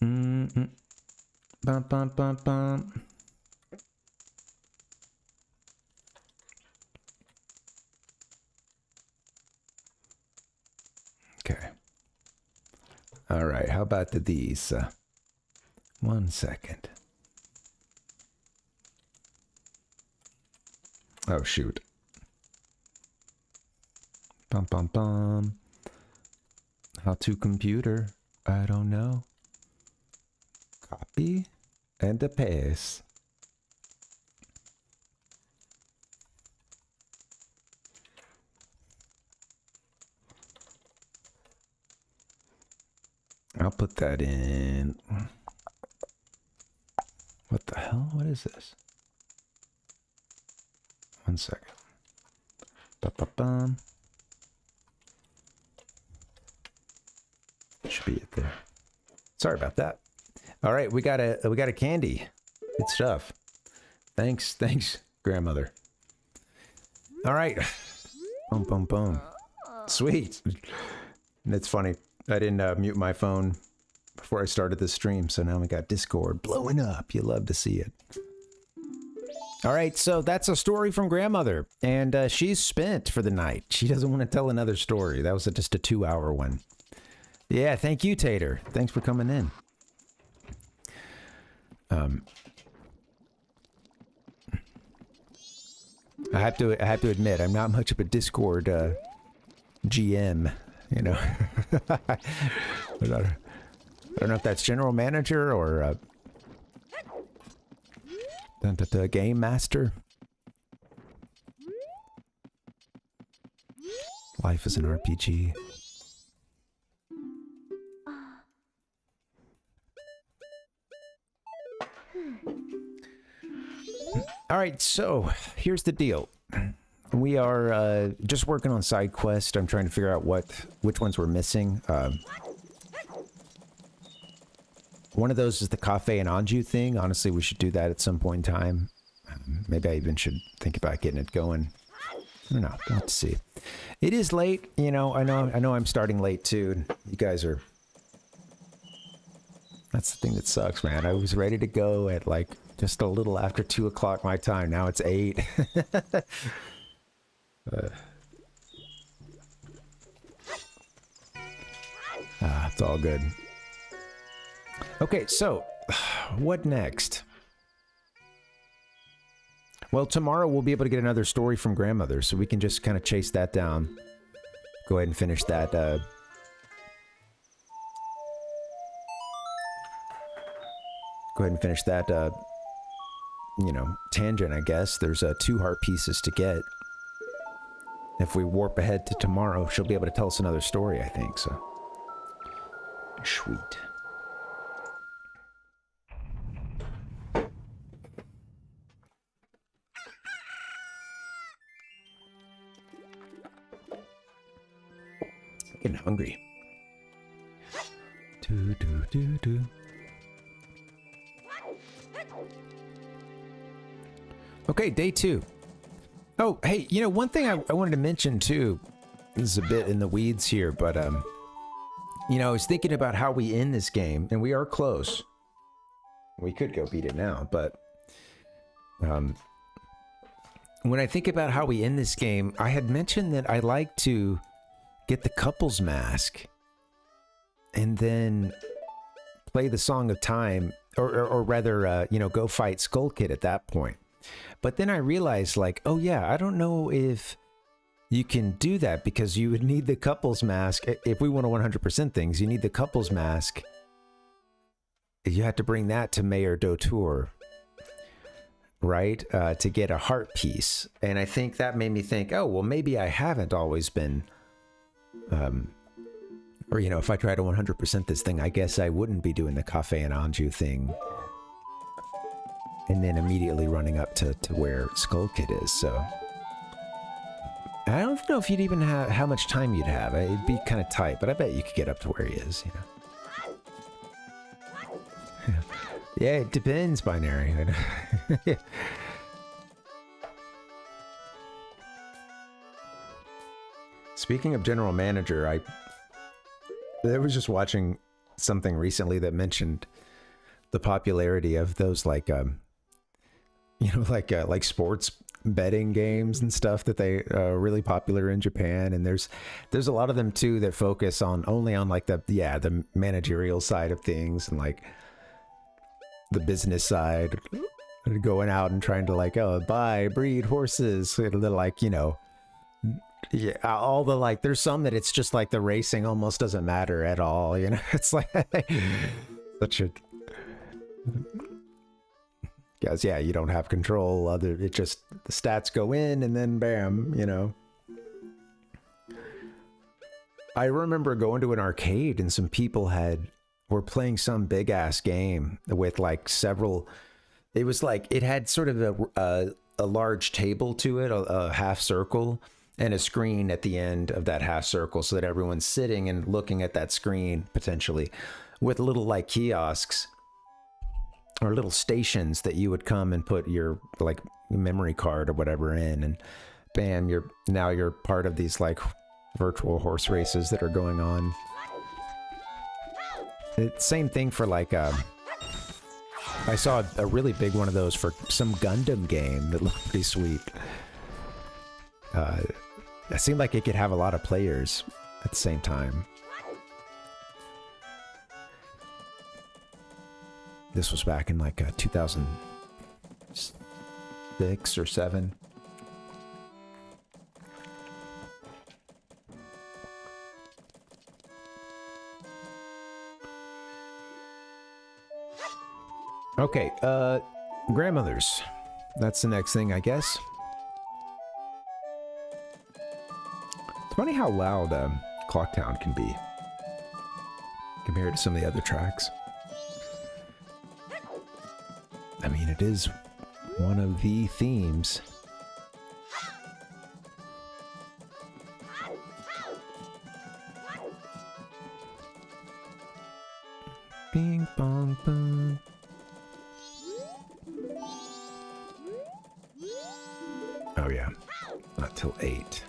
Bum, bum, bum, bum. Okay. All right. How about these? 1 second. Oh, shoot. Bum, bum, bum. How to computer? I don't know. Copy and a paste. I'll put that in. What the hell? What is this? 1 second. Ba-ba-bum. Should be it there. Sorry about that. All right, we got a candy. Good stuff. Thanks, Grandmother. All right. Boom, boom, boom. Sweet. And it's funny. I didn't mute my phone before I started the stream, so now we got Discord blowing up. You love to see it. All right, so that's a story from Grandmother, and she's spent for the night. She doesn't want to tell another story. That was just a 2-hour one. Yeah, thank you, Tater. Thanks for coming in. I have to admit, I'm not much of a Discord GM, you know. I don't know if that's general manager or the game master. Life is an RPG. All right, so here's the deal. We are just working on Sidequests. I'm trying to figure out which ones we're missing. One of those is the Cafe and Anjou thing. Honestly, we should do that at some point in time. Maybe I even should think about getting it going. I don't know. We'll have to see. It is late, you know. I know I'm starting late too. You guys are. That's the thing that sucks, man. I was ready to go at like just a little after 2 o'clock my time. Now it's 8. It's all good. Okay, so what next? Well, tomorrow we'll be able to get another story from Grandmother, so we can just kind of chase that down. Go ahead and finish that. Go ahead and finish that, you know, tangent, I guess. There's 2 heart pieces to get. If we warp ahead to tomorrow, she'll be able to tell us another story, I think, so. Sweet. Getting hungry. Do. Okay, day 2. Oh, hey, you know, one thing I wanted to mention too, this is a bit in the weeds here, but you know, I was thinking about how we end this game, and we are close. We could go beat it now, but when I think about how we end this game, I had mentioned that I like to get the couple's mask and then play the Song of Time, or rather, you know, go fight Skull Kid at that point. But then I realized, like, oh yeah, I don't know if you can do that, because you would need the couple's mask. If we want to 100% things, you need the couple's mask. You have to bring that to Mayor Dotour, right? To get a heart piece. And I think that made me think, oh, well, maybe I haven't always been... or, you know, if I try to 100% this thing, I guess I wouldn't be doing the Cafe and Anjou thing. And then immediately running up to where Skull Kid is, so... I don't know if you'd even have how much time you'd have. It'd be kind of tight, but I bet you could get up to where he is, you know. Yeah, it depends, Binary. Speaking of general manager, I was just watching something recently that mentioned the popularity of those, like, you know, like sports betting games and stuff that they are really popular in Japan. And there's a lot of them too that focus on only on like the managerial side of things, and like the business side, going out and trying to like, oh, breed horses, like, you know, yeah, all the, like, there's some that it's just like the racing almost doesn't matter at all, you know. It's like such a... Guys, yeah, you don't have control. It just, the stats go in and then bam, you know. I remember going to an arcade and some people were playing some big ass game with like several. It was like it had sort of a large table to it, a half circle, and a screen at the end of that half circle, so that everyone's sitting and looking at that screen potentially, with little like kiosks. Or little stations that you would come and put your like memory card or whatever in, and bam, you're part of these like virtual horse races that are going on. Same thing for like I saw a really big one of those for some Gundam game that looked pretty sweet. It seemed like it could have a lot of players at the same time. This was back in like 2006 or 7. Okay, grandmothers. That's the next thing, I guess. It's funny how loud Clocktown can be compared to some of the other tracks. I mean, it is one of the themes. Bing bong bong. Oh yeah, not till 8.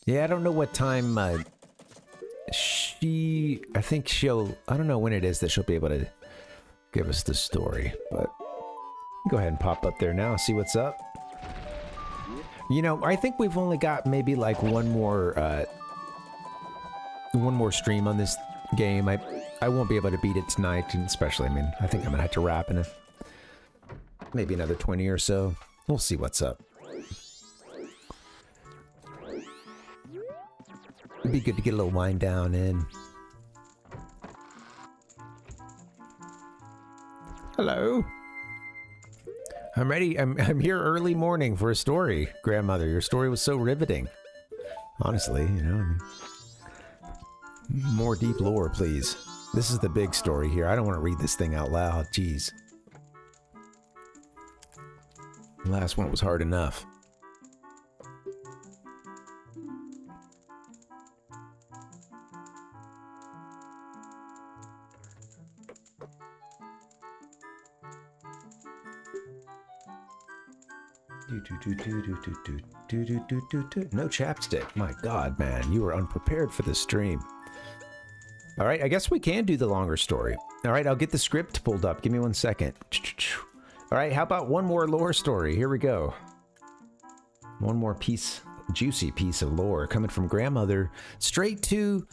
Yeah, I don't know what time I think she'll, I don't know when it is that she'll be able to give us the story, but go ahead and pop up there now, see what's up. You know, I think we've only got maybe like one more stream on this game. I won't be able to beat it tonight, and especially, I mean, I think I'm gonna have to wrap in maybe another 20 or so. We'll see what's up. It'd be good to get a little wind down in. Hello. I'm ready. I'm here early morning for a story, grandmother. Your story was so riveting. Honestly, you know, I mean, more deep lore, please. This is the big story here. I don't want to read this thing out loud. Jeez. The last one was hard enough. No chapstick. My God, man, you were unprepared for this stream. All right, I guess we can do the longer story. All right, I'll get the script pulled up. Give me 1 second. All right, how about one more lore story? Here we go. One more piece, juicy piece of lore coming from grandmother straight to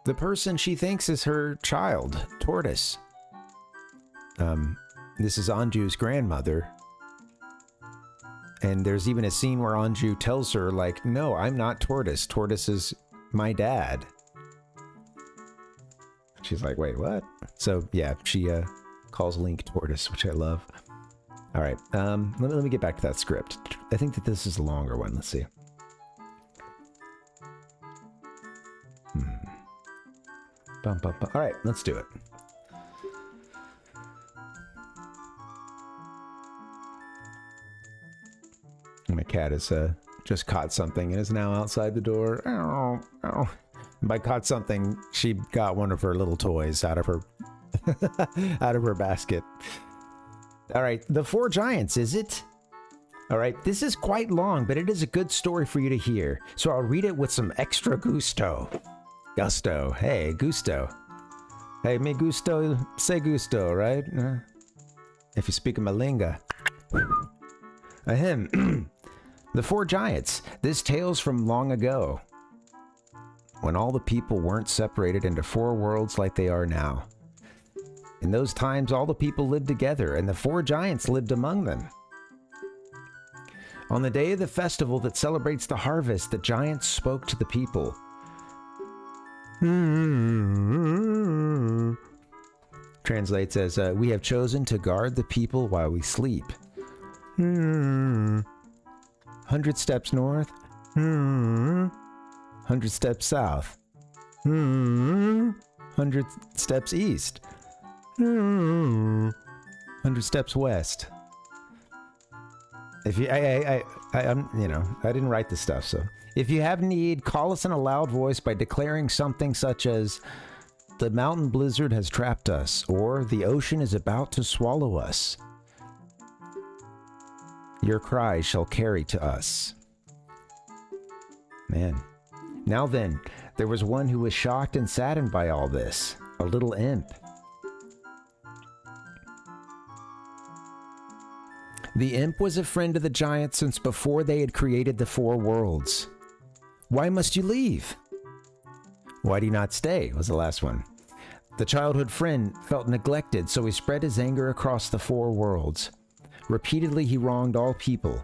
the person she thinks is her child, Tortoise. This is Anju's grandmother. And there's even a scene where Anju tells her, like, no, I'm not Tortoise. Tortoise is my dad. She's like, wait, what? So, yeah, she calls Link Tortoise, which I love. All right, let me get back to that script. I think that this is a longer one. Let's see. Bum, bum, bum. All right, let's do it. My cat has just caught something and is now outside the door. Ow, ow. And by caught something, she got one of her little toys out of her out of her basket. All right, the Four Giants, is it? All right, this is quite long, but it is a good story for you to hear. So I'll read it with some extra gusto. Gusto. Hey, gusto. Hey, me gusto, say gusto, right? If you speak Malinga. Ahem. The Four Giants. This tale's from long ago, when all the people weren't separated into 4 worlds like they are now. In those times, all the people lived together, and the 4 giants lived among them. On the day of the festival that celebrates the harvest, the giants spoke to the people. Translates as, we have chosen to guard the people while we sleep. 100 steps north. 100 steps south. 100 steps east. 100 steps west. If you, I'm, you know, I didn't write this stuff, so if you have need, call us in a loud voice by declaring something such as, "The mountain blizzard has trapped us," or "The ocean is about to swallow us." Your cry shall carry to us. Man. Now then, there was one who was shocked and saddened by all this, a little imp. The imp was a friend of the giants since before they had created the 4 worlds. "Why must you leave?" "Why do you not stay?" was the last one. The childhood friend felt neglected, so he spread his anger across the 4 worlds. Repeatedly, he wronged all people.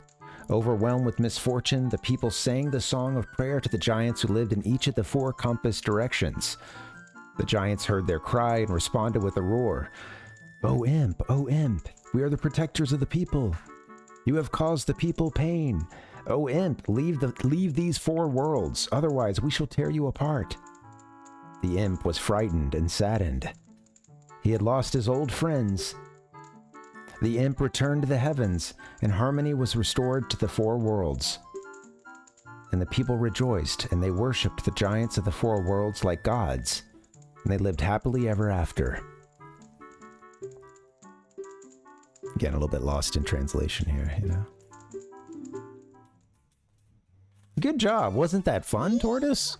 Overwhelmed with misfortune, the people sang the song of prayer to the giants who lived in each of the 4 compass directions. The giants heard their cry and responded with a roar. O imp, we are the protectors of the people. You have caused the people pain. O imp, leave these 4 worlds, otherwise we shall tear you apart. The imp was frightened and saddened. He had lost his old friends. The imp returned to the heavens, and harmony was restored to the 4 worlds. And the people rejoiced, and they worshipped the giants of the 4 worlds like gods, and they lived happily ever after. Getting a little bit lost in translation here, you know. Good job. Wasn't that fun, Tortoise?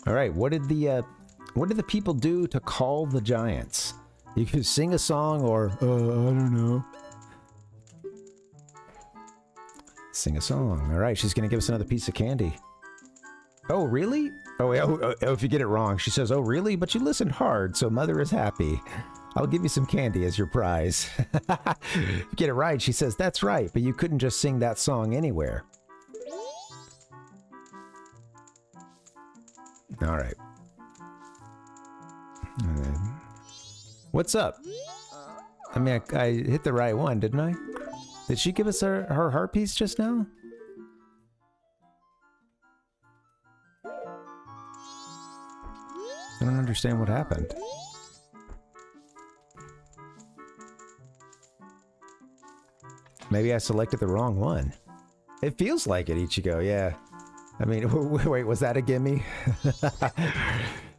All right, what did the people do to call the giants? You could sing a song or, I don't know. Sing a song. All right, she's going to give us another piece of candy. Oh, really? Oh, if you get it wrong, she says, oh, really? But you listened hard, so Mother is happy. I'll give you some candy as your prize. If you get it right, she says, that's right, but you couldn't just sing that song anywhere. All right. What's up? I mean, I hit the right one, didn't I? Did she give us her heart piece just now? I don't understand what happened. Maybe I selected the wrong one. It feels like it, Ichigo, yeah. I mean, wait, was that a gimme?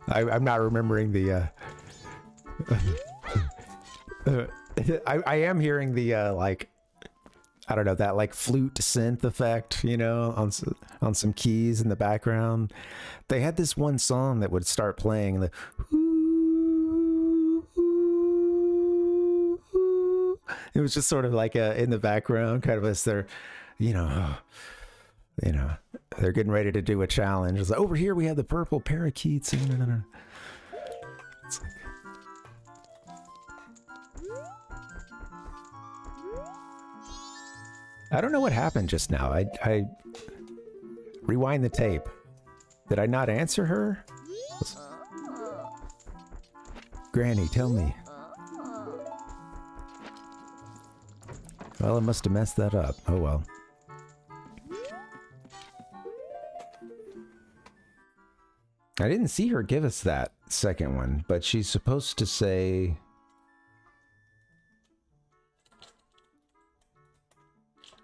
I'm not remembering the, I am hearing the, like, I don't know, that, like, flute synth effect, you know, on some keys in the background. They had this one song that would start playing, the, it was just sort of like in the background, kind of as they're, you know, they're getting ready to do a challenge. It's like, over here we have the purple parakeets. It's like, I don't know what happened just now. I rewind the tape. Did I not answer her? Granny, tell me. Well, I must have messed that up. Oh well. I didn't see her give us that second one, but she's supposed to say...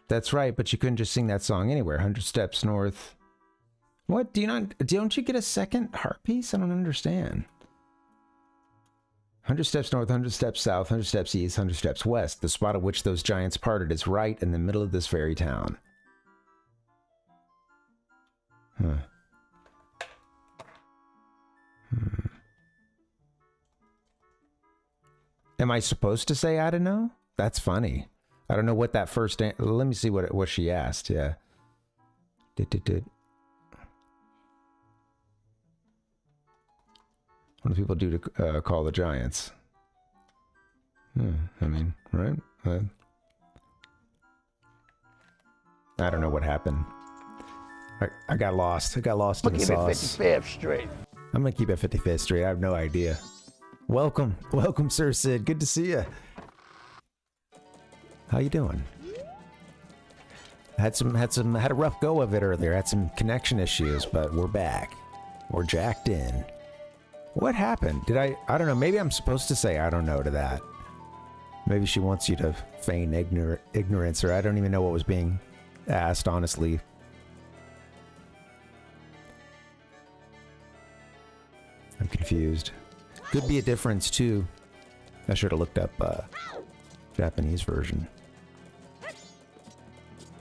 That's right, but you couldn't just sing that song anywhere. 100 Steps North. What? Don't you get a second heart piece? I don't understand. 100 steps north, 100 steps south, 100 steps east, 100 steps west. The spot at which those giants parted is right in the middle of this very town. Huh. Am I supposed to say I don't know? That's funny. I don't know what that first... Let me see what she asked. Yeah. What do people do to call the giants? I mean, right? I don't know what happened. I got lost. I got lost in the sauce. Keep it 55th Street. I'm gonna keep it 55th Street. I have no idea. Welcome, Sir Sid. Good to see you. How you doing? Had a rough go of it earlier. Had some connection issues, but we're back. We're jacked in. What happened? I don't know. Maybe I'm supposed to say I don't know to that. Maybe she wants you to feign ignorance, or I don't even know what was being asked, honestly. I'm confused. Could be a difference, too. I should have looked up Japanese version.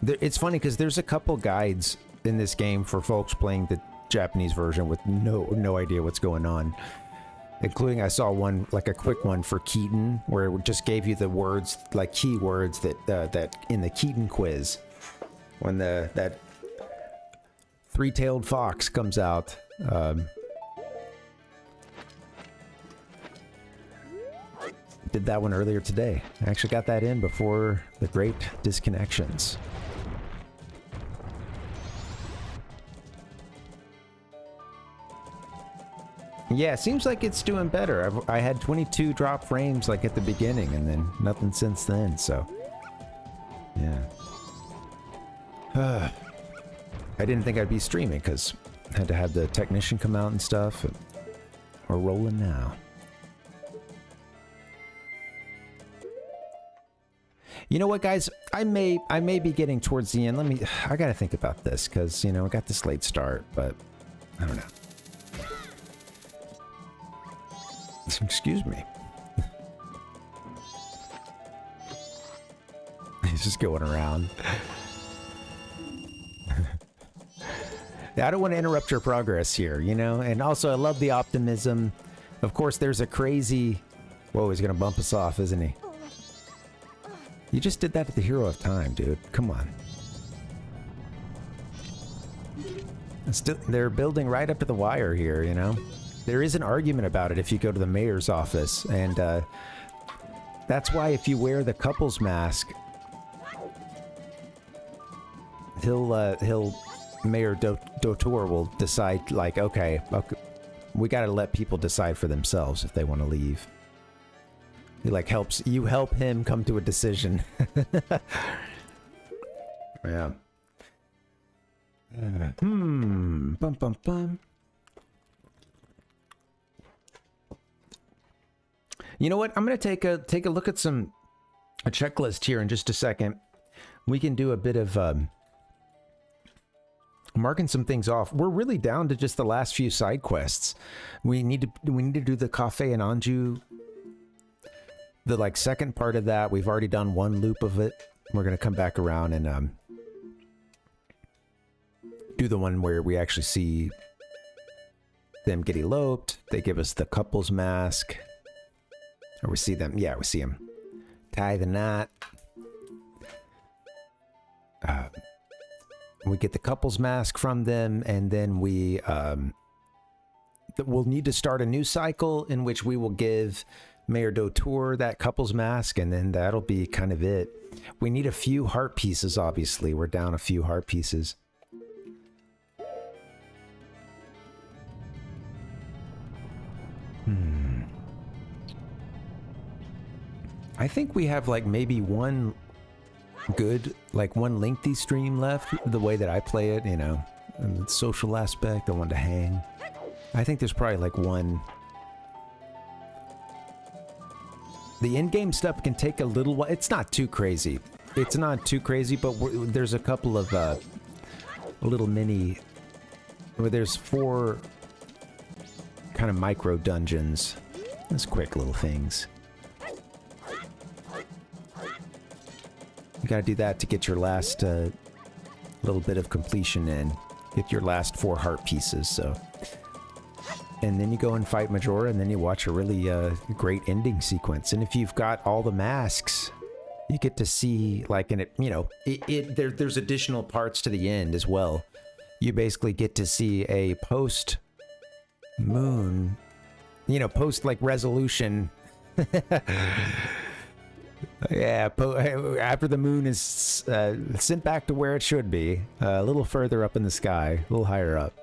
It's funny because there's a couple guides in this game for folks playing the Japanese version with no idea what's going on. Including I saw one, like a quick one for Keaton, where it just gave you the words, like keywords that in the Keaton quiz. When that three-tailed fox comes out, Did that one earlier today. I actually got that in before the great disconnections. Yeah, seems like it's doing better. I had 22 drop frames like at the beginning and then nothing since then, so yeah. I didn't think I'd be streaming because I had to have the technician come out and stuff. We're rolling now. You know what, guys? I may be getting towards the end. I gotta think about this because, you know, I got this late start, but I don't know. Excuse me. He's just going around. I don't want to interrupt your progress here, you know? And also, I love the optimism. Of course, there's a crazy... Whoa, he's gonna bump us off, isn't he? You just did that to the hero of time, dude. Come on. They're building right up to the wire here, you know? There is an argument about it if you go to the mayor's office, and that's why if you wear the couple's mask, Mayor Dotor will decide, like, okay, we gotta let people decide for themselves if they want to leave. He, like, you help him come to a decision. Yeah. Bum, bum, bum. You know what? I'm gonna take a look at a checklist here in just a second. We can do a bit of marking some things off. We're really down to just the last few side quests. We need to do the Cafe and Anju. The like second part of that. We've already done one loop of it. We're gonna come back around and do the one where we actually see them get eloped. They give us the couple's mask. Or we see them. Yeah, we see them. Tie the knot. We get the couple's mask from them, and then we'll need to start a new cycle in which we will give Mayor Dotor that couple's mask, and then that'll be kind of it. We need a few heart pieces, obviously. We're down a few heart pieces. I think we have like maybe one lengthy stream left, the way that I play it, you know, and the social aspect, I want to hang. I think there's probably like one. The in-game stuff can take a little while. It's not too crazy. It's not too crazy, but there's a couple of little mini, where there's 4 kind of micro dungeons. Those quick little things. You gotta do that to get your last little bit of completion in. Get your last 4 heart pieces, so. And then you go and fight Majora, and then you watch a really great ending sequence. And if you've got all the masks, you get to see, like, there's additional parts to the end as well. You basically get to see a post-moon, post, like, resolution. Yeah, after the moon is sent back to where it should be, a little further up in the sky, a little higher up,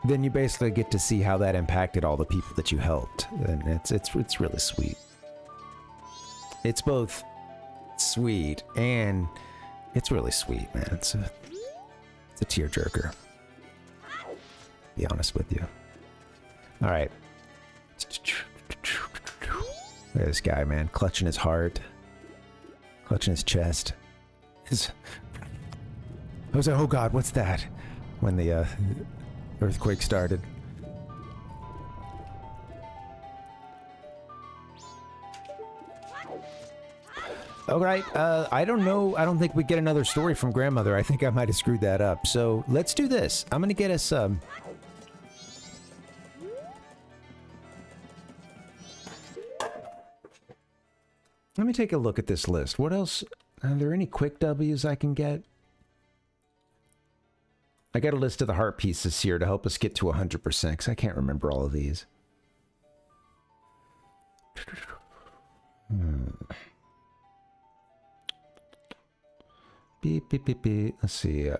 then you basically get to see how that impacted all the people that you helped, and it's really sweet. It's both sweet and it's really sweet, man. It's a tearjerker. Be honest with you. All right. Look at this guy, man, clutching his heart, clutching his chest. I was like, oh god, what's that? When the earthquake started. Alright, I don't know, I don't think we get another story from Grandmother. I think I might have screwed that up. So, let's do this. I'm gonna get us, let me take a look at this list. What else? Are there any quick W's I can get? I got a list of the heart pieces here to help us get to 100% because I can't remember all of these. Beep, beep, beep, beep. Let's see.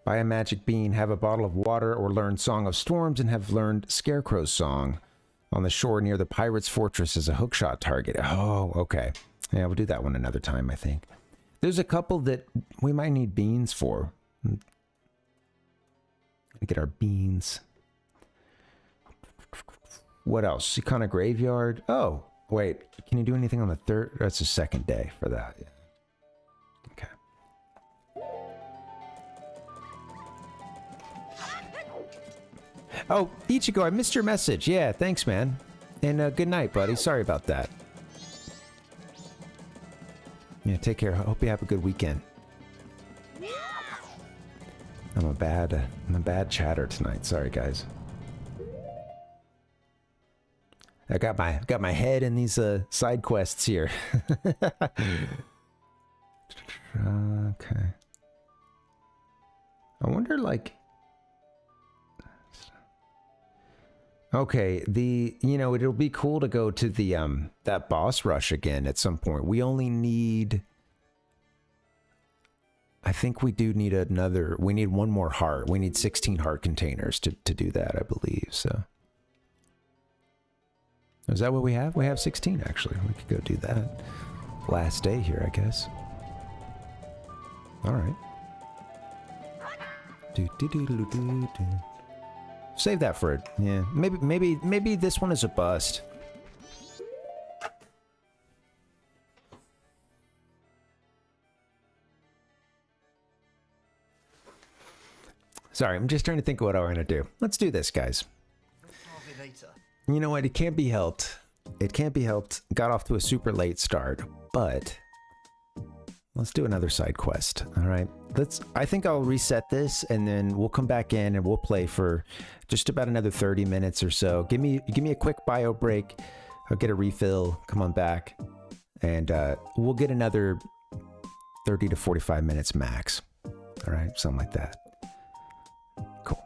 Buy a magic bean, have a bottle of water, or learn Song of Storms and have learned Scarecrow's Song. On the shore near the Pirate's Fortress is a hookshot target. Oh, okay. Yeah, we'll do that one another time, I think. There's a couple that we might need beans for. Get our beans. What else? Sikana Graveyard. Oh, wait. Can you do anything on the third? That's the second day for that. Yeah. Okay. Oh, Ichigo, I missed your message. Yeah, thanks, man. And good night, buddy. Sorry about that. Yeah, take care. Hope you have a good weekend. I'm a bad chatter tonight. Sorry, guys. I got my head in these side quests here. Okay. I wonder, like. Okay, it'll be cool to go to the that boss rush again at some point. We only need. I think we do need another. We need one more heart. We need 16 heart containers to do that, I believe. So. Is that what we have? We have 16, actually. We could go do that. Last day here, I guess. All right. Save that for it. Yeah, maybe this one is a bust. Sorry, I'm just trying to think of what I'm gonna do. Let's do this, guys. You know what? It can't be helped. It can't be helped. Got off to a super late start, but let's do another side quest. All right. I think I'll reset this and then we'll come back in and we'll play for just about another 30 minutes or so. Give me a quick bio break. I'll get a refill, come on back, and we'll get another 30 to 45 minutes max. All right, something like that. Cool.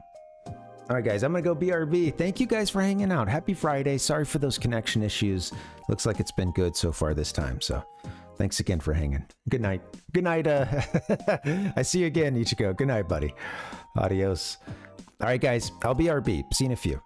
All right, guys, I'm going to go BRB. Thank you guys for hanging out. Happy Friday. Sorry for those connection issues. Looks like it's been good so far this time, so thanks again for hanging. Good night. Good night. I see you again, Ichigo. Good night, buddy. Adios. All right, guys, I'll BRB. See you in a few.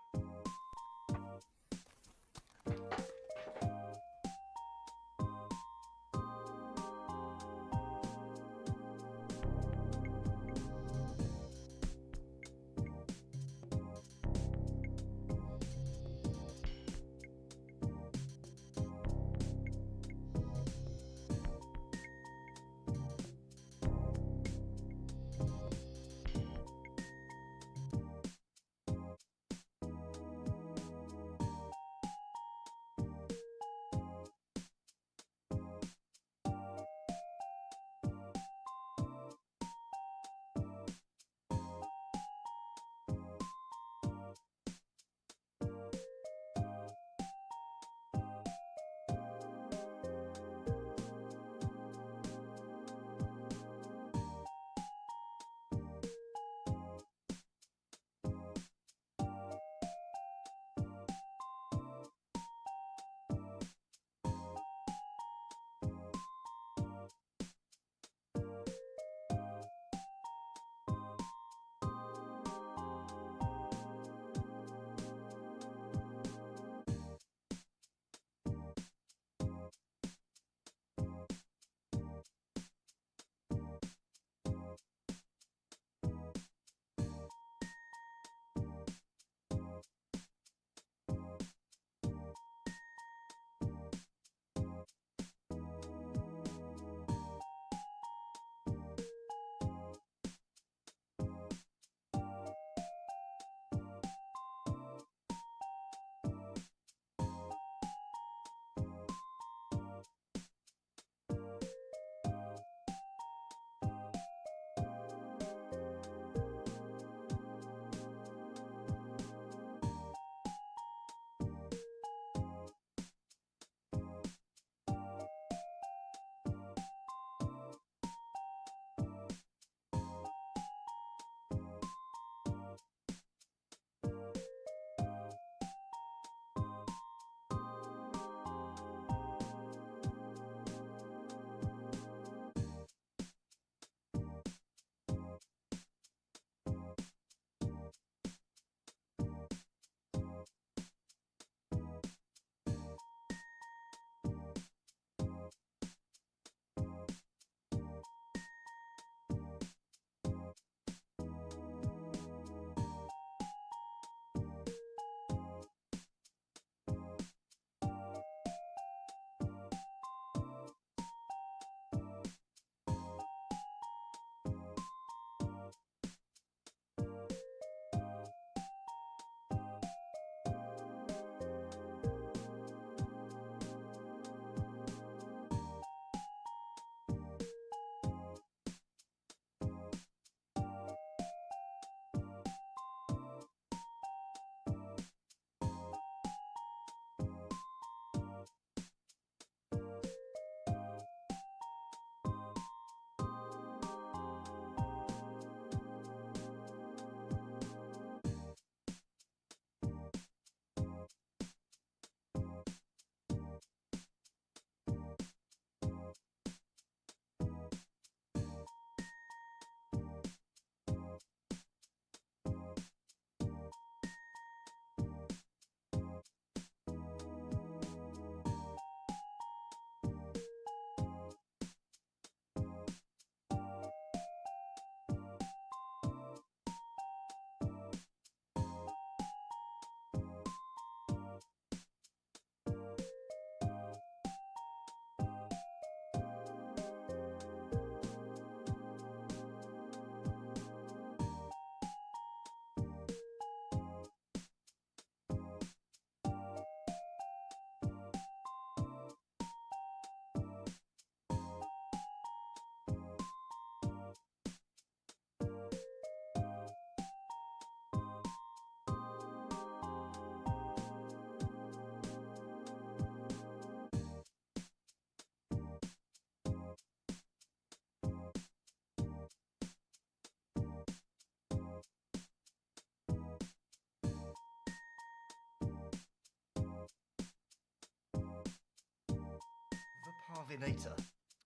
Parvinator.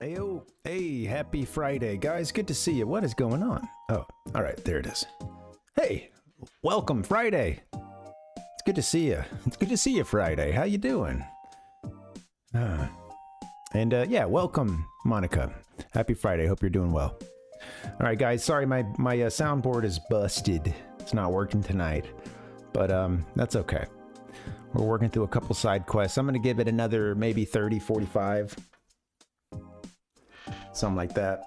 Heyo, hey, happy Friday, guys. Good to see you. What is going on? Oh, all right, there it is. Hey, welcome, Friday. It's good to see you. It's good to see you, Friday. How you doing? Yeah, welcome, Monica. Happy Friday. Hope you're doing well. All right, guys. Sorry, my soundboard is busted. It's not working tonight, but that's okay. We're working through a couple side quests. I'm gonna give it another maybe 30, 45, something like that,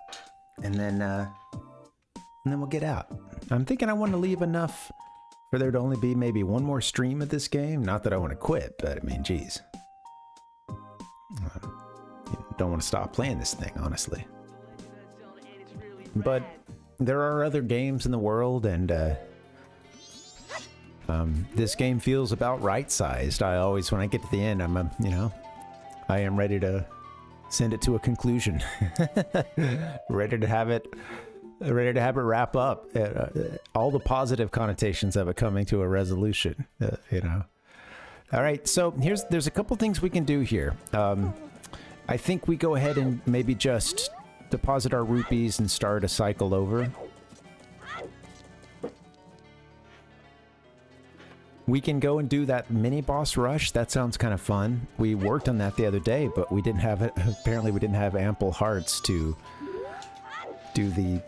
and then we'll get out. I'm thinking I want to leave enough for there to only be maybe one more stream of this game. Not that I want to quit, but I mean, geez. Don't want to stop playing this thing, honestly. But there are other games in the world, and this game feels about right-sized. I always, when I get to the end, I am ready to send it to a conclusion. ready to have it wrap up. All the positive connotations of it coming to a resolution. All right, so there's a couple things we can do here. I think we go ahead and maybe just deposit our rupees and start a cycle over. We can go and do that mini boss rush. That sounds kind of fun. We worked on that the other day, but we didn't have it. Apparently we didn't have ample hearts to do the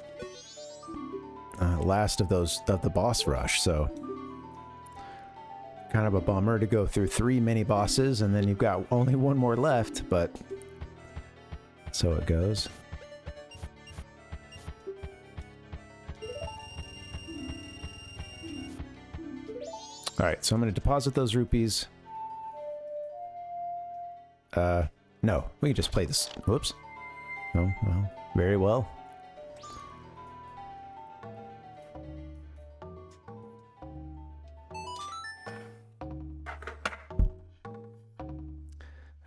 last of the boss rush, so kind of a bummer to go through 3 mini bosses and then you've got only one more left, but so it goes. All right, so I'm going to deposit those rupees. No, we can just play this. Whoops. Oh, well, very well.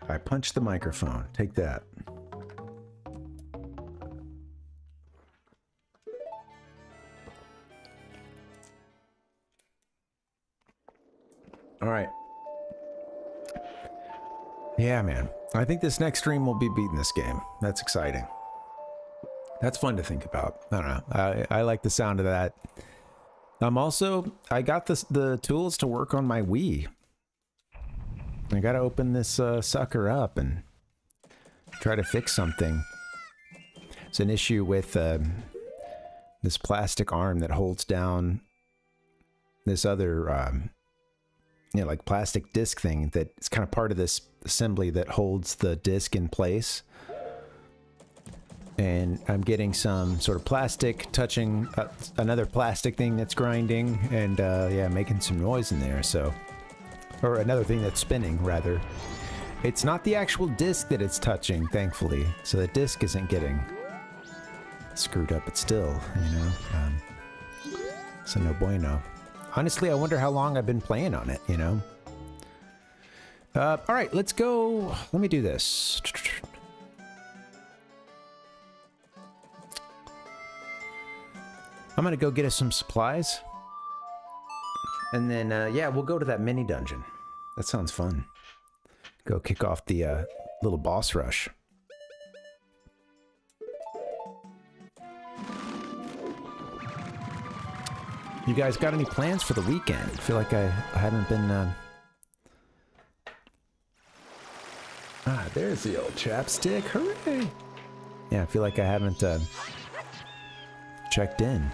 I punched the microphone. Take that. All right. Yeah, man. I think this next stream will be beating this game. That's exciting. That's fun to think about. I don't know. I like the sound of that. I got the tools to work on my Wii. I gotta open this sucker up and try to fix something. It's an issue with this plastic arm that holds down this other like plastic disc thing that is kind of part of this assembly that holds the disc in place. And I'm getting some sort of plastic touching another plastic thing that's grinding and yeah, making some noise in there. So, or another thing that's spinning rather. It's not the actual disc that it's touching, thankfully. So the disc isn't getting screwed up, but still, so no bueno. Honestly, I wonder how long I've been playing on it, all right, let's go. Let me do this. I'm gonna go get us some supplies. And then, yeah, we'll go to that mini dungeon. That sounds fun. Go kick off the little boss rush. You guys got any plans for the weekend? I feel like I haven't been... there's the old chapstick. Hooray! Yeah, I feel like I haven't checked in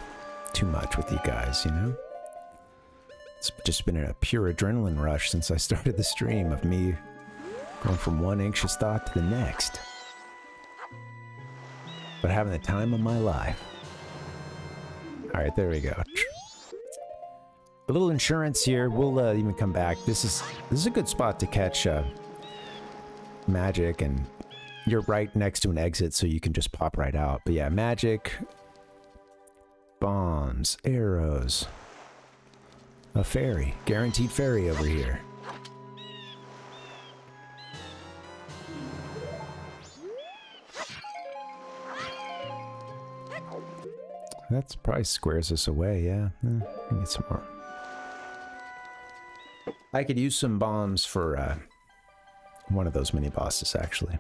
too much with you guys, It's just been a pure adrenaline rush since I started the stream of me going from one anxious thought to the next. But having the time of my life. Alright, there we go. A little insurance here. We'll even come back. This is a good spot to catch magic, and you're right next to an exit, so you can just pop right out. But yeah, magic, bombs, arrows, a fairy, guaranteed fairy over here. That's probably squares us away. Yeah, I can get some more. I could use some bombs for one of those mini bosses, actually.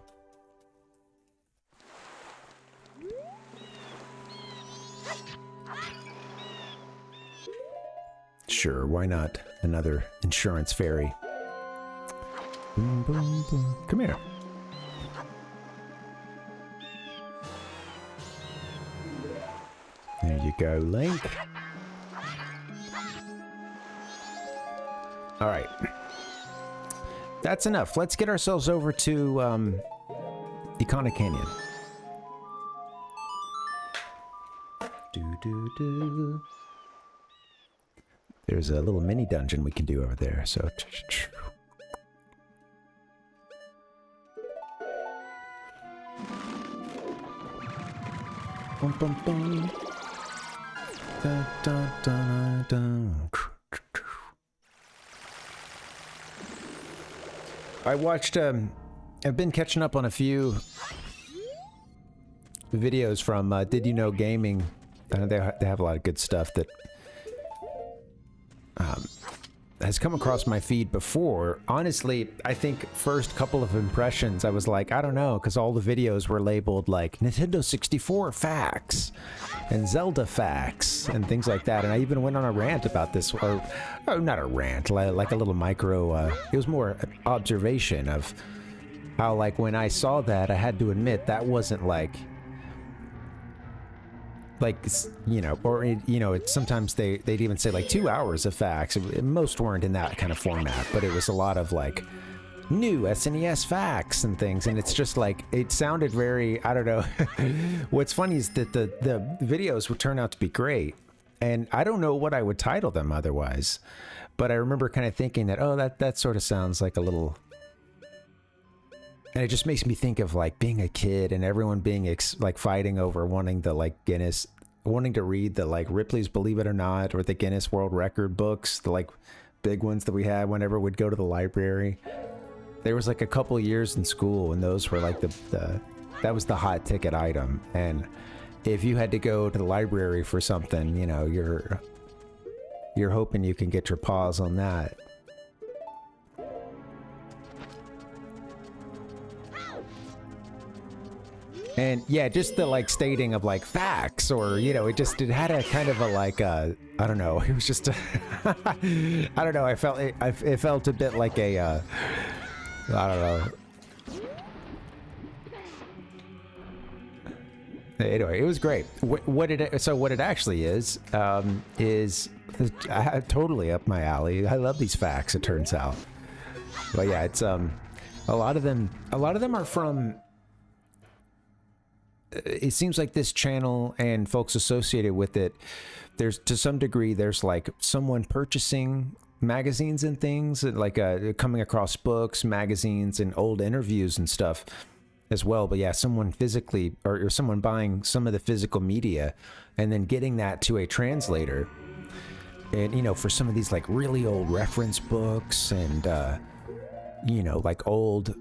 Sure, why not another insurance fairy? Boom, boom, boom. Come here. There you go, Link. All right. That's enough. Let's get ourselves over to Icona Canyon. Do. There's a little mini dungeon we can do over there, so... Bum, bum, bum. Dun, dun, dun, dun. I watched, I've been catching up on a few videos from Did You Know Gaming. They have a lot of good stuff that has come across my feed before. Honestly, I think first couple of impressions, I was like, I don't know, because all the videos were labeled like Nintendo 64 facts and Zelda facts and things like that. And I even went on a rant about this, or not a rant, like a little micro, it was more an observation of how, like, when I saw that, I had to admit that wasn't like, you know, or, you know, it's sometimes they'd even say like 2 hours of facts. Most weren't in that kind of format, but it was a lot of like new SNES facts and things. And it's just like, it sounded very, I don't know. What's funny is that the videos would turn out to be great. And I don't know what I would title them otherwise, but I remember kind of thinking that, oh, that sort of sounds like a little... And it just makes me think of like being a kid and everyone being like fighting over wanting the like Guinness, wanting to read the like Ripley's Believe It or Not or the Guinness World Record books, the like big ones that we had whenever we'd go to the library. There was like a couple years in school and those were like that was the hot ticket item. And if you had to go to the library for something, you know, you're hoping you can get your paws on that. And yeah, just the like stating of like facts, or, you know, it had a kind of a like, I don't know, it was just, I don't know, it felt a bit like a, I don't know. Anyway, it was great. What it actually is totally up my alley. I love these facts, it turns out. But yeah, it's, a lot of them are from, it seems like this channel and folks associated with it, there's to some degree there's like someone purchasing magazines and things, like coming across books, magazines, and old interviews and stuff as well. But yeah, someone physically or someone buying some of the physical media and then getting that to a translator. And, you know, for some of these like really old reference books and you know, like old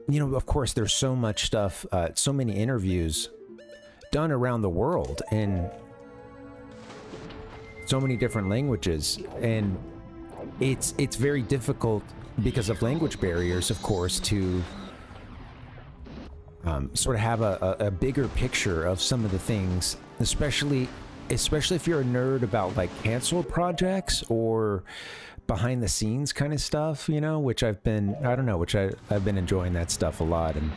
you know, of course, there's so much stuff, so many interviews done around the world in so many different languages, and it's very difficult because of language barriers, of course, to sort of have a bigger picture of some of the things, especially if you're a nerd about like canceled projects or behind the scenes kind of stuff, you know, which I've been enjoying that stuff a lot. And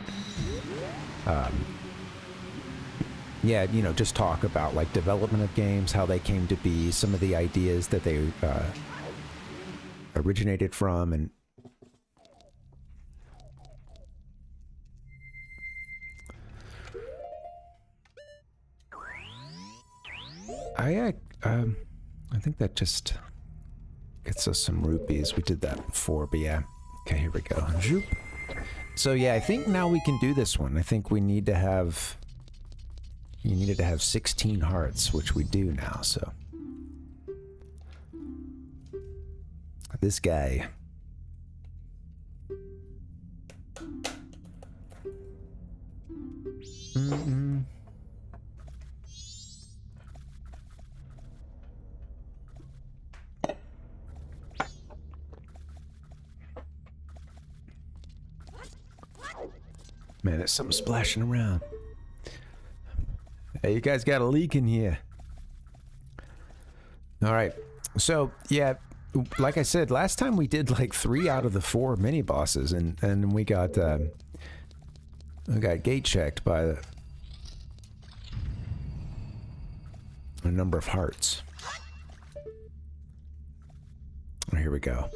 yeah, you know, just talk about like development of games, how they came to be, some of the ideas that they originated from. And I think that just gets us some rupees. We did that before, but yeah. Okay, here we go. So yeah, I think now we can do this one. I think we need to have... You needed to have 16 hearts, which we do now, so... This guy... Man, there's something splashing around. Hey, you guys got a leak in here. All right. So yeah, like I said, last time we did like 3 out of the 4 mini bosses, and we got gate checked by a number of hearts. Oh, here we go.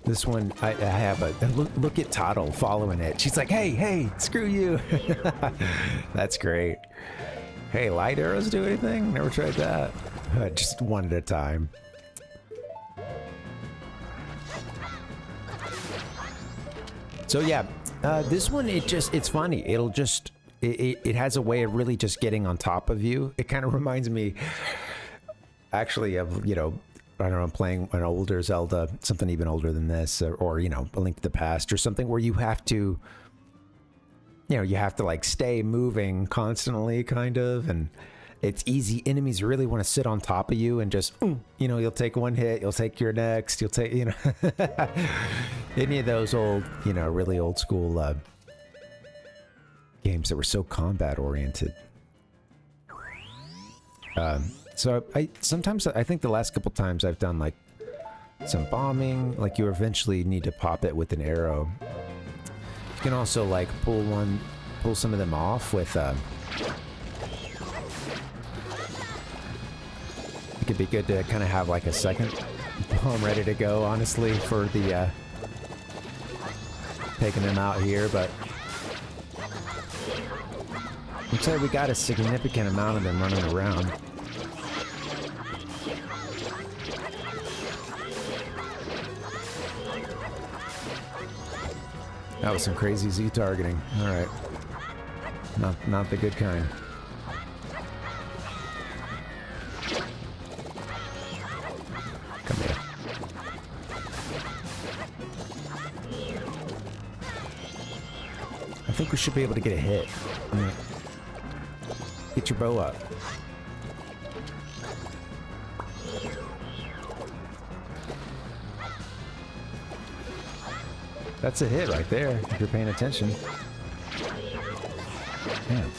This one, I have a look at Toddle following it. She's like, hey, screw you. That's great. Hey, light arrows do anything? Never tried that. Just one at a time. So yeah, this one, it's funny. It'll just, it has a way of really just getting on top of you. It kind of reminds me, actually, of, you know, I don't know, playing an older Zelda, something even older than this, or, you know, A Link to the Past, or something where you have to, you know, you have to like stay moving constantly, kind of, and it's easy. Enemies really want to sit on top of you and just, you know, you'll take one hit, you'll take your next, you'll take, you know, any of those old, you know, really old school games that were so combat oriented. So sometimes I think the last couple times I've done like some bombing, like you eventually need to pop it with an arrow. You can also like pull some of them off with it could be good to kind of have like a second bomb ready to go, honestly, for the taking them out here, but looks like we got a significant amount of them running around. That was some crazy Z targeting. All right, not the good kind. Come here. I think we should be able to get a hit. Get your bow up. That's a hit right there, if you're paying attention. Man.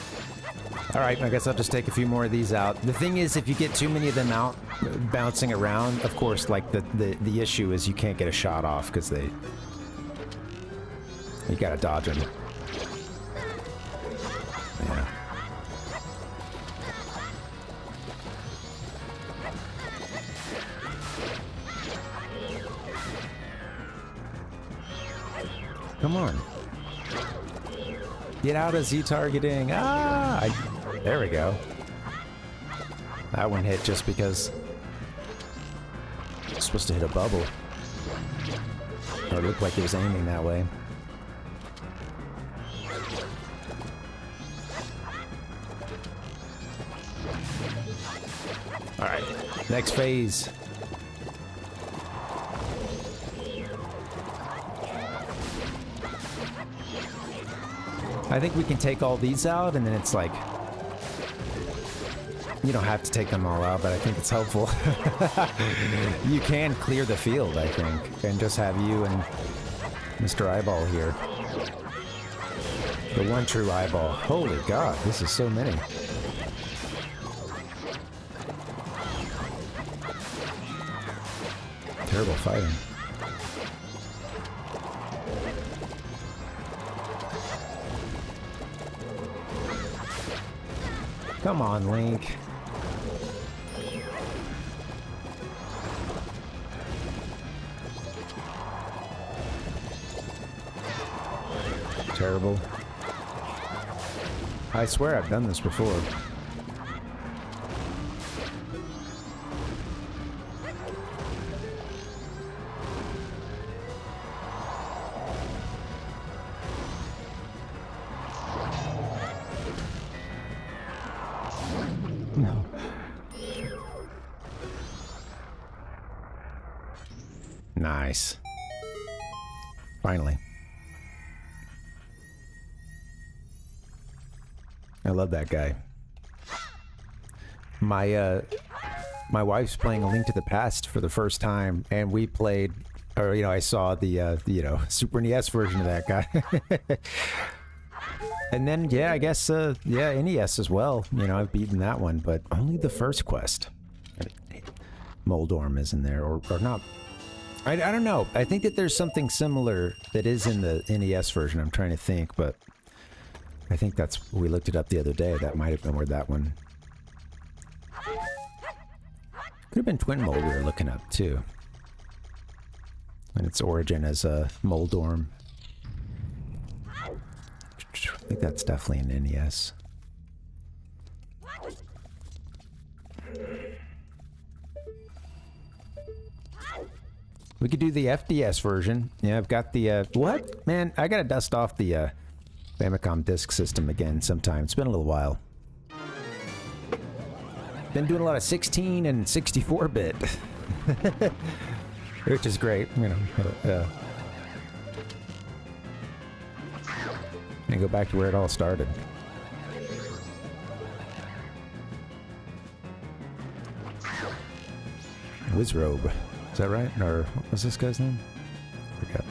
All right, I guess I'll just take a few more of these out. The thing is, if you get too many of them out bouncing around, of course, like the issue is you can't get a shot off because you gotta dodge them. Yeah. Come on. Get out of Z targeting. There we go. That one hit just because it's supposed to hit a bubble. Or it looked like it was aiming that way. Alright, next phase. I think we can take all these out, and then it's like, you don't have to take them all out, but I think it's helpful. You can clear the field, I think, and just have you and Mr. Eyeball here. The one true eyeball. Holy God, this is so many. Terrible fighting. Come on, Link. Terrible. I swear I've done this before. No. Nice. Finally. I love that guy. My wife's playing A Link to the Past for the first time, and we played or, you know, I saw the, you know, Super NES version of that guy. And then, yeah, I guess, yeah, NES as well. You know, I've beaten that one, but only the first quest. Moldorm is in there, or not. I don't know. I think that there's something similar that is in the NES version. I'm trying to think, but I think that's, we looked it up the other day. That might have been where that one... Could have been TWINMOLD we were looking up, too. And its origin as a Moldorm. I think that's definitely an NES. We could do the FDS version. Yeah, I've got the, what? Man, I gotta dust off the, Famicom disk system again sometime. It's been a little while. Been doing a lot of 16 and 64-bit. Which is great, you know. And go back to where it all started. Wizrobe. Is that right? Or what was this guy's name? I forgot.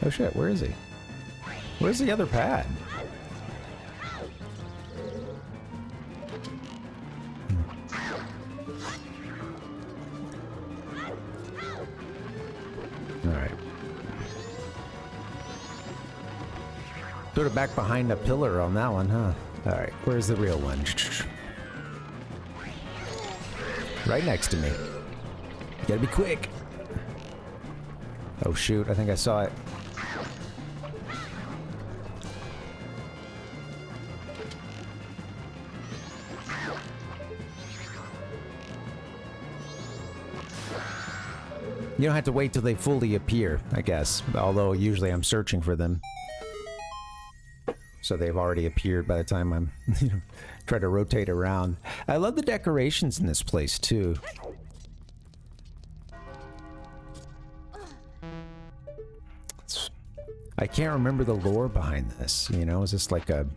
Oh shit, where is he? Where's the other pad? Alright. Sort of back behind a pillar on that one, huh? Alright, where's the real one? Right next to me. You gotta be quick. Oh shoot, I think I saw it. You don't have to wait till they fully appear, I guess. Although usually I'm searching for them. So they've already appeared by the time I'm, you know, try to rotate around. I love the decorations in this place too. I can't remember the lore behind this, you know? Is this like an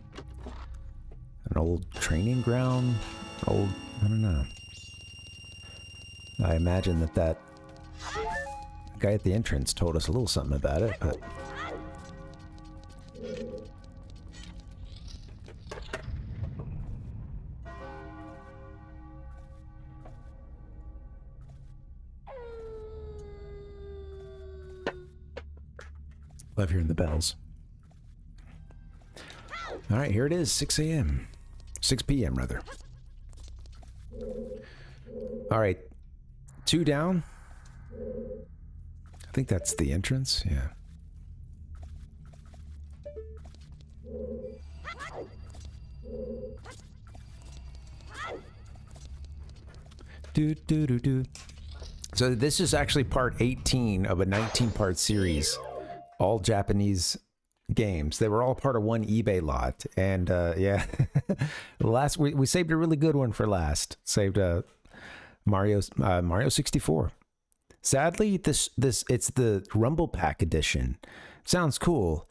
old training ground? I don't know. I imagine that guy at the entrance told us a little something about it, but... Love hearing the bells. All right, here it is, 6 a.m. 6 p.m. rather. All right, 2 down. I think that's the entrance, yeah. Do do do do. So this is actually part 18 of a 19-part series. All Japanese games. They were all part of one eBay lot. And yeah, last we saved a really good one for last. Saved Mario 64. Sadly, this it's the Rumble Pack edition. Sounds cool.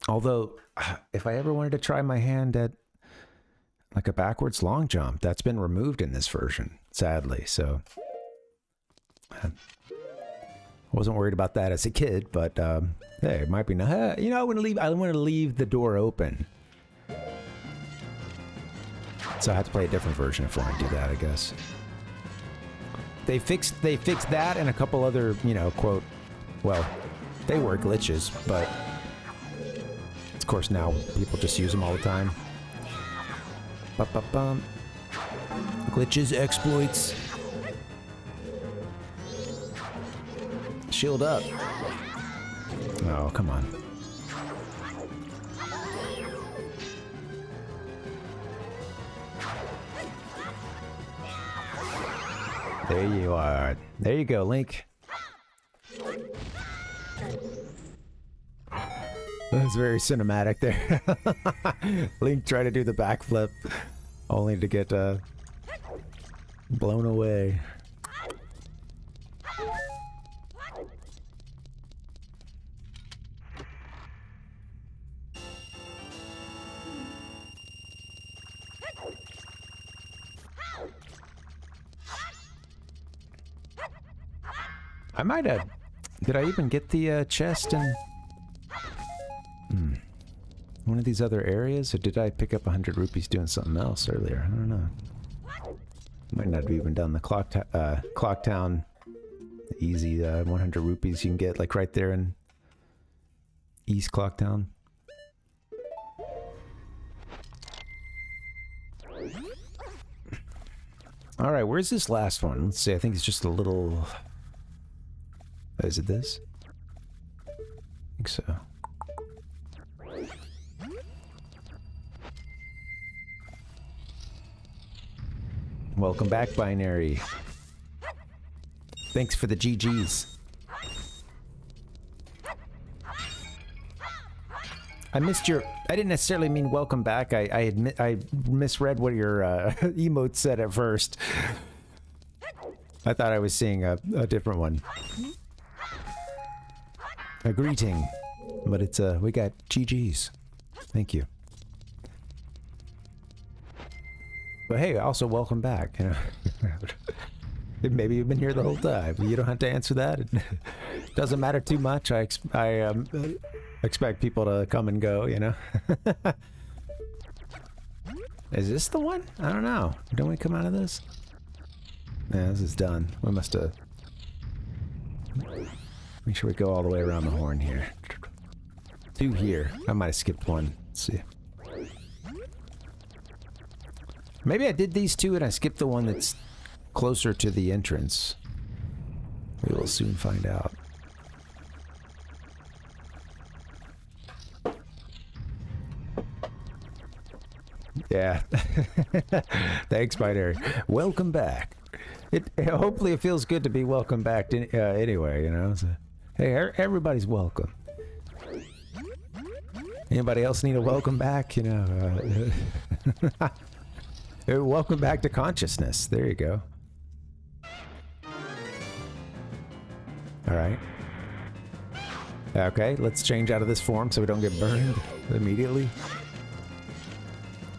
Although, if I ever wanted to try my hand at like a backwards long jump, that's been removed in this version, sadly. So wasn't worried about that as a kid, but hey, it might be. You know, I want to leave the door open. So I have to play a different version if I want to do that, I guess. They fixed that and a couple other, you know, quote, well, they were glitches, but of course now people just use them all the time. Ba-ba-bum. Glitches, exploits. Shield up. Oh, come on. There you are. There you go, Link. That's very cinematic there. Link tried to do the backflip, only to get blown away. I might have Did I even get the chest in one of these other areas, or did I pick up 100 rupees doing something else earlier? I don't know. Might not have even done the clock town easy 100 rupees you can get like right there in East Clocktown. All right, where's this last one? Let's see. I think it's just a little. Is it this? I think so. Welcome back, Binary. Thanks for the GGs. I missed your... I didn't necessarily mean welcome back. I misread what your emote said at first. I thought I was seeing a different one. A greeting. But it's, we got GGs. Thank you. But hey, also welcome back, you know. Maybe you've been here the whole time. You don't have to answer that. It doesn't matter too much. I expect people to come and go, you know. Is this the one? I don't know. Don't we come out of this? Yeah, this is done. We must have... Make sure we go all the way around the horn here. 2 here. I might have skipped one. Let's see. Maybe I did these 2 and I skipped the one that's closer to the entrance. We will soon find out. Yeah. Thanks, Binary. Welcome back. Hopefully it feels good to be welcome back to, anyway, you know. So, hey, everybody's welcome. Anybody else need a welcome back? You know. Welcome back to consciousness. There you go. All right. Okay, let's change out of this form so we don't get burned immediately.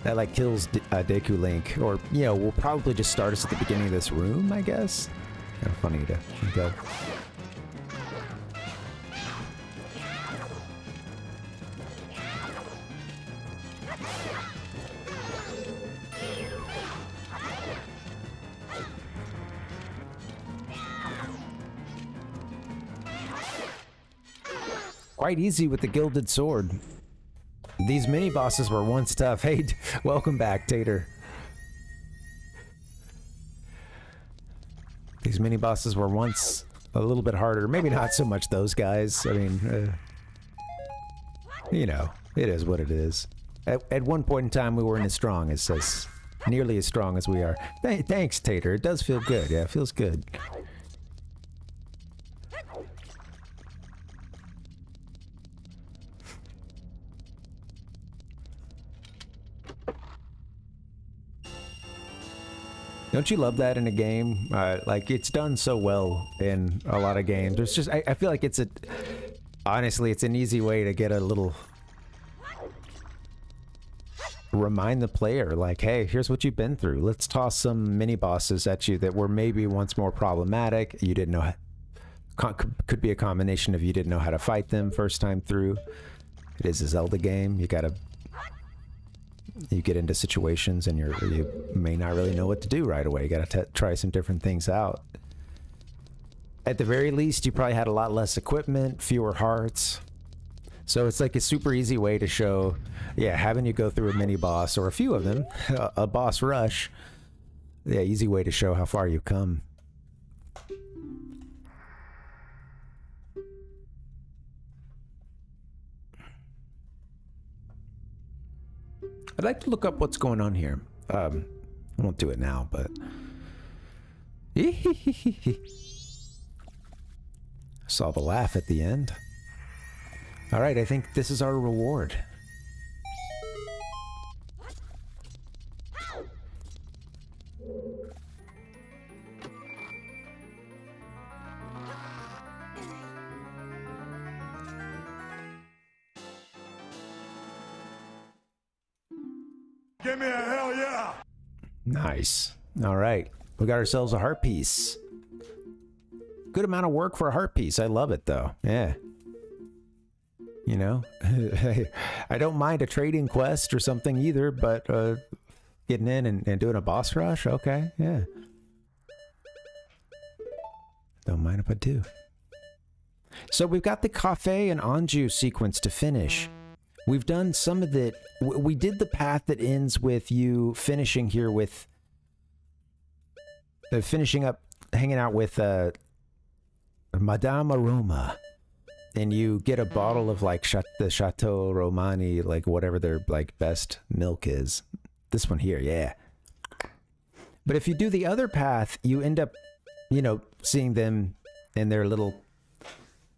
That like kills Deku Link, or you know, we'll probably just start us at the beginning of this room, I guess. Kind of funny to go. Quite easy with the Gilded Sword. These mini bosses were once tough. Hey, welcome back, Tater. These mini bosses were once a little bit harder. Maybe not so much those guys. I mean, you know, it is what it is. At one point in time, we weren't as strong as nearly as strong as we are. Thanks, Tater. It does feel good. Yeah, it feels good. Don't you love that in a game? Like, it's done so well in a lot of games. There's just, I feel like it's a, honestly, it's an easy way to get a little, remind the player, like, hey, here's what you've been through. Let's toss some mini bosses at you that were maybe once more problematic. You didn't know, could be a combination of you didn't know how to fight them first time through. It is a Zelda game. You gotta, you get into situations and you may not really know what to do right away. You gotta try some different things out. At the very least, you probably had a lot less equipment, fewer hearts. So it's like a super easy way to show, yeah, having you go through a mini boss or a few of them, a boss rush. Yeah, easy way to show how far you've come. I'd like to look up what's going on here. I won't do it now, but... Saw the laugh at the end. Alright, I think this is our reward. Give me a hell yeah! Nice. Alright, we got ourselves a heart piece. good amount of work for a heart piece. I love it though. Yeah. You know, I don't mind a trading quest or something either, but getting in and doing a boss rush, okay, yeah. Don't mind if I do. So we've got the Cafe and Anjou sequence to finish. We've done some of the... We did the path that ends with you finishing here with... finishing up, hanging out with Madame Aroma. And you get a bottle of like the Chateau Romani, like whatever their like best milk is. This one here, yeah. But if you do the other path, you end up, you know, seeing them in their little,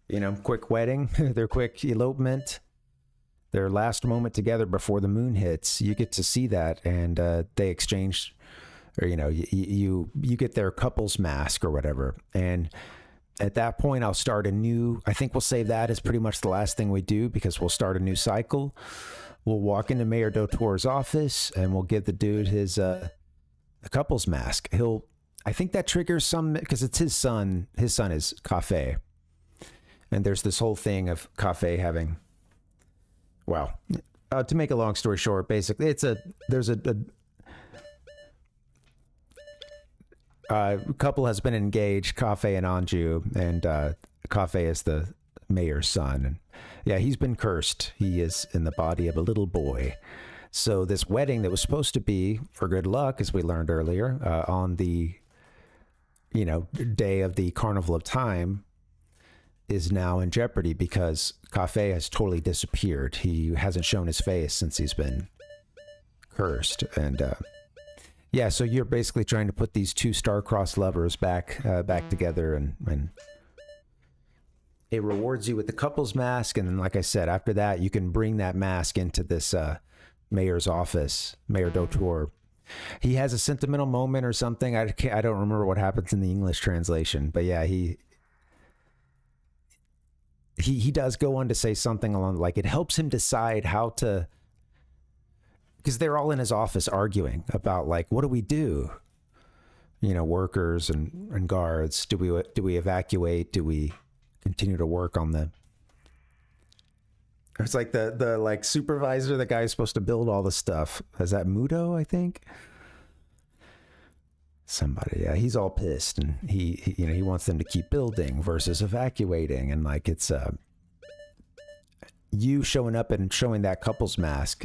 you know, quick wedding, their quick elopement, their last moment together before the moon hits. You get to see that, and they exchange, or you know, you get their couple's mask or whatever, and at that point, I'll start a new... I think we'll save that as pretty much the last thing we do, because we'll start a new cycle. We'll walk into Mayor Dotor's office, and we'll give the dude his the couple's mask. I think that triggers some... Because it's his son. His son is Cafe. And there's this whole thing of Cafe having... Well, to make a long story short, basically, there's a couple has been engaged, Cafe and Anjou, and Cafe is the mayor's son. And yeah, he's been cursed. He is in the body of a little boy. So this wedding that was supposed to be for good luck, as we learned earlier, on the, you know, day of the Carnival of Time, is now in jeopardy because Cafe has totally disappeared. He hasn't shown his face since he's been cursed. And yeah, so you're basically trying to put these two star-crossed lovers back together, and it rewards you with the couple's mask. And then, like I said, after that, you can bring that mask into this mayor's office, Mayor Dotor. He has a sentimental moment or something. I don't remember what happens in the English translation, but yeah, he does go on to say something along like it helps him decide how to. Because they're all in his office arguing about, like, what do we do? You know, workers and guards. Do we evacuate? Do we continue to work on the... It's like the like supervisor, the guy who's supposed to build all the stuff. Is that Mudo, I think? Somebody, yeah. He's all pissed, and he you know, he wants them to keep building versus evacuating. And, like, it's... you showing up and showing that couple's mask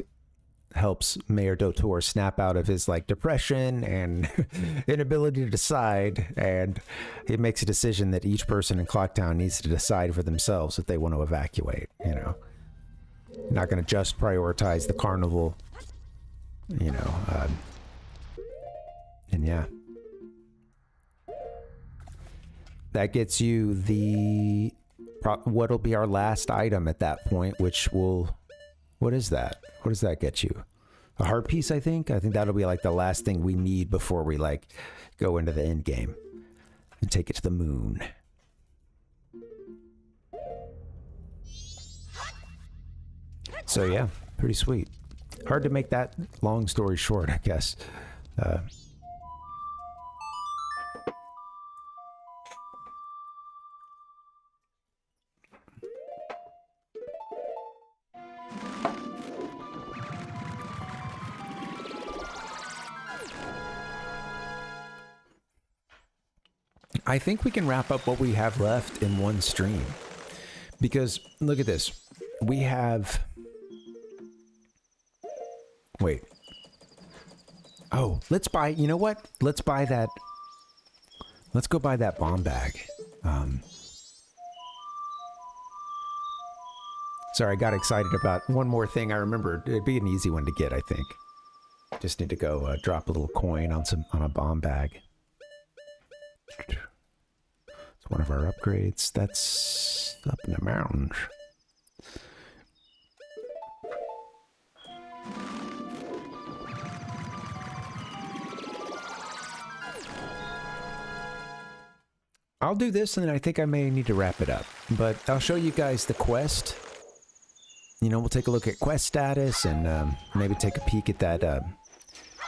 helps Mayor Dotor snap out of his like depression and inability to decide, and it makes a decision that each person in Clocktown needs to decide for themselves if they want to evacuate. You know, not going to just prioritize the carnival, you know, and yeah, that gets you the what'll be our last item at that point, which will... What is that? What does that get you? A heart piece, I think? I think that'll be like the last thing we need before we like go into the end game and take it to the moon. So yeah, pretty sweet. Hard to make that long story short, I guess. I think we can wrap up what we have left in one stream. Because, look at this. We have... Wait. Oh, let's buy... You know what? Let's buy that... Let's go buy that bomb bag. Sorry, I got excited about one more thing I remembered. It'd be an easy one to get, I think. Just need to go drop a little coin on a bomb bag. It's one of our upgrades. That's up in the mountains. I'll do this, and then I think I may need to wrap it up. But I'll show you guys the quest. You know, we'll take a look at quest status, and maybe take a peek at that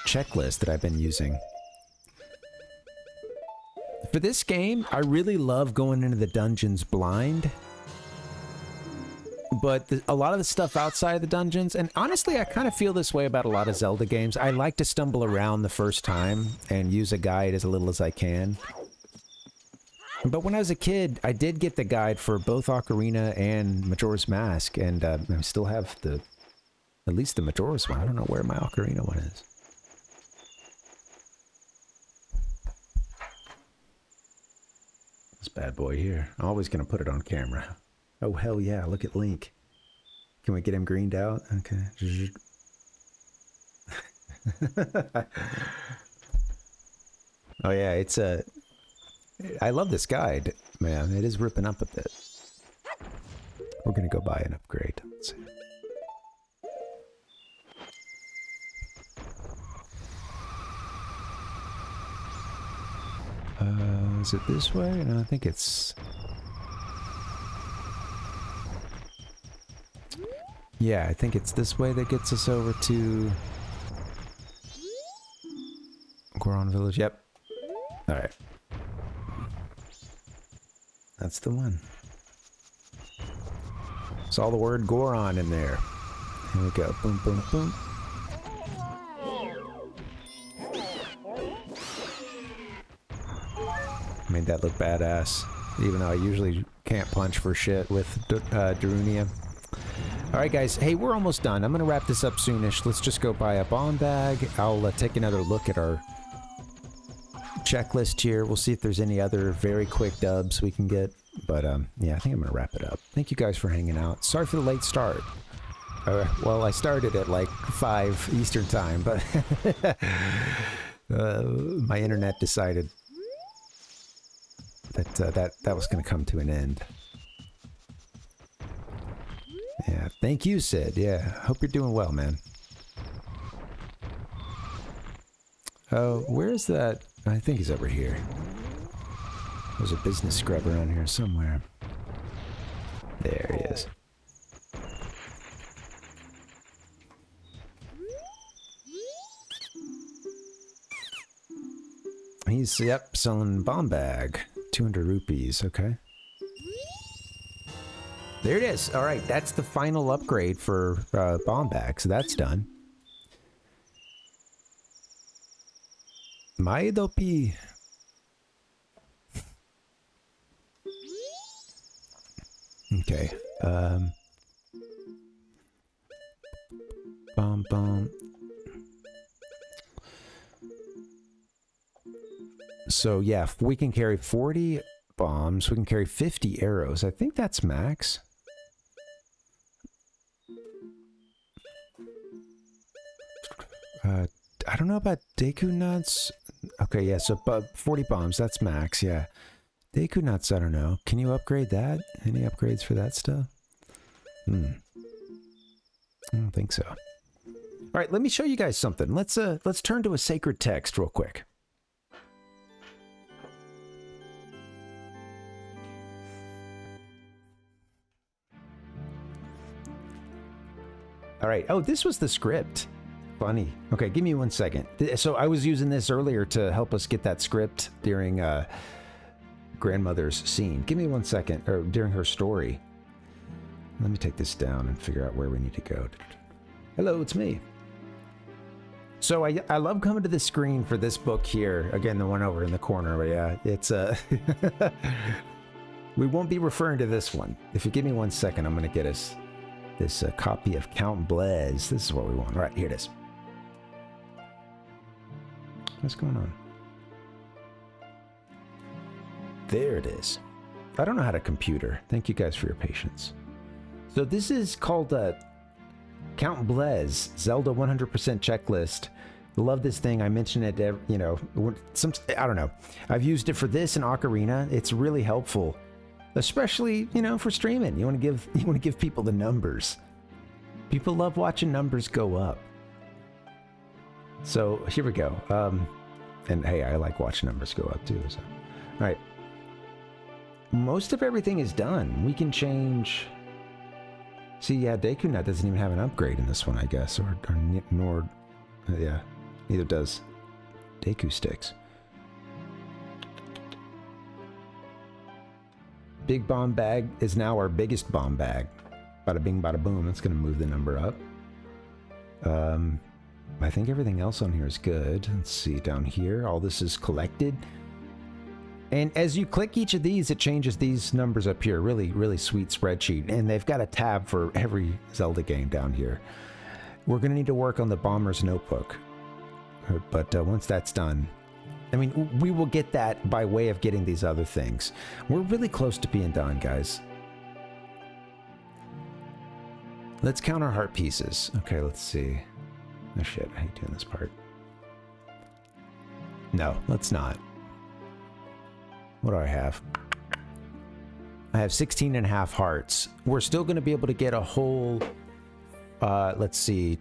checklist that I've been using. For this game, I really love going into the dungeons blind. But a lot of the stuff outside of the dungeons, and honestly, I kind of feel this way about a lot of Zelda games. I like to stumble around the first time and use a guide as little as I can. But when I was a kid, I did get the guide for both Ocarina and Majora's Mask, and I still have at least the Majora's one. I don't know where my Ocarina one is. This bad boy here. I'm always going to put it on camera. Oh, hell yeah, look at Link. Can we get him greened out? Okay. Oh yeah, it's a... I love this guide, man. It is ripping up a bit. We're gonna go buy an upgrade. Let's see. Is it this way? No, I think it's... Yeah, I think it's this way that gets us over to... Goron Village. Yep. Alright. That's the one. Saw the word Goron in there. Here we go. Boom, boom, boom. Made that look badass. Even though I usually can't punch for shit with Darunia. Alright guys, hey, we're almost done. I'm gonna wrap this up soonish. Let's just go buy a bomb bag. I'll take another look at our checklist here. We'll see if there's any other very quick dubs we can get. But yeah, I think I'm gonna wrap it up. Thank you guys for hanging out. Sorry for the late start. Well, I started at like 5 Eastern time, but my internet decided that that was gonna come to an end. Yeah, thank you, Sid. Yeah, hope you're doing well, man. Oh, where's that? I think he's over here. There's a business scrub around here somewhere. There he is. He's, yep, selling bomb bag. 200 rupees, okay. There it is. All right, that's the final upgrade for bomb bag, so that's done. Maedopi. Okay. Bomb. So yeah, if we can carry 40 bombs, we can carry 50 arrows. I think that's max. I don't know about Deku Nuts. Okay, yeah, so 40 bombs, that's max, yeah. Deku Nuts, I don't know. Can you upgrade that? Any upgrades for that stuff? I don't think so. All right, let me show you guys something. Let's turn to a sacred text real quick. All right. Oh, this was the script. Funny. Okay, give me 1 second. So I was using this earlier to help us get that script during grandmother's scene. Give me 1 second, or during her story. Let me take this down and figure out where we need to go. Hello, it's me. So I love coming to the screen for this book here. Again, the one over in the corner. But yeah, it's we won't be referring to this one. If you give me 1 second, I'm going to get us this copy of Count Blaise. This is what we want. All right, here it is. What's going on? There it is. I don't know how to computer. Thank you guys for your patience. So this is called Count Blaise, Zelda 100% checklist. Love this thing. I mention it, you know, I don't know. I've used it for this and Ocarina. It's really helpful, especially, you know, for streaming. You want to give people the numbers. People love watching numbers go up. So here we go. And hey, I like watching numbers go up too. So, all right. Most of everything is done. We can change. See, yeah, Deku Nut doesn't even have an upgrade in this one, I guess, nor yeah, neither does Deku Sticks. big bomb bag is now our biggest bomb bag. Bada bing, bada boom. That's going to move the number up. I think everything else on here is good. Let's see down here. All this is collected. And as you click each of these, it changes these numbers up here. Really, really sweet spreadsheet. And they've got a tab for every Zelda game down here. We're going to need to work on the Bomber's Notebook. But once that's done, I mean, we will get that by way of getting these other things. We're really close to being done, guys. Let's count our heart pieces. Okay, let's see. Oh shit, I hate doing this part. No, let's not. What do I have? I have 16 and a half hearts. We're still going to be able to get a whole, let's see,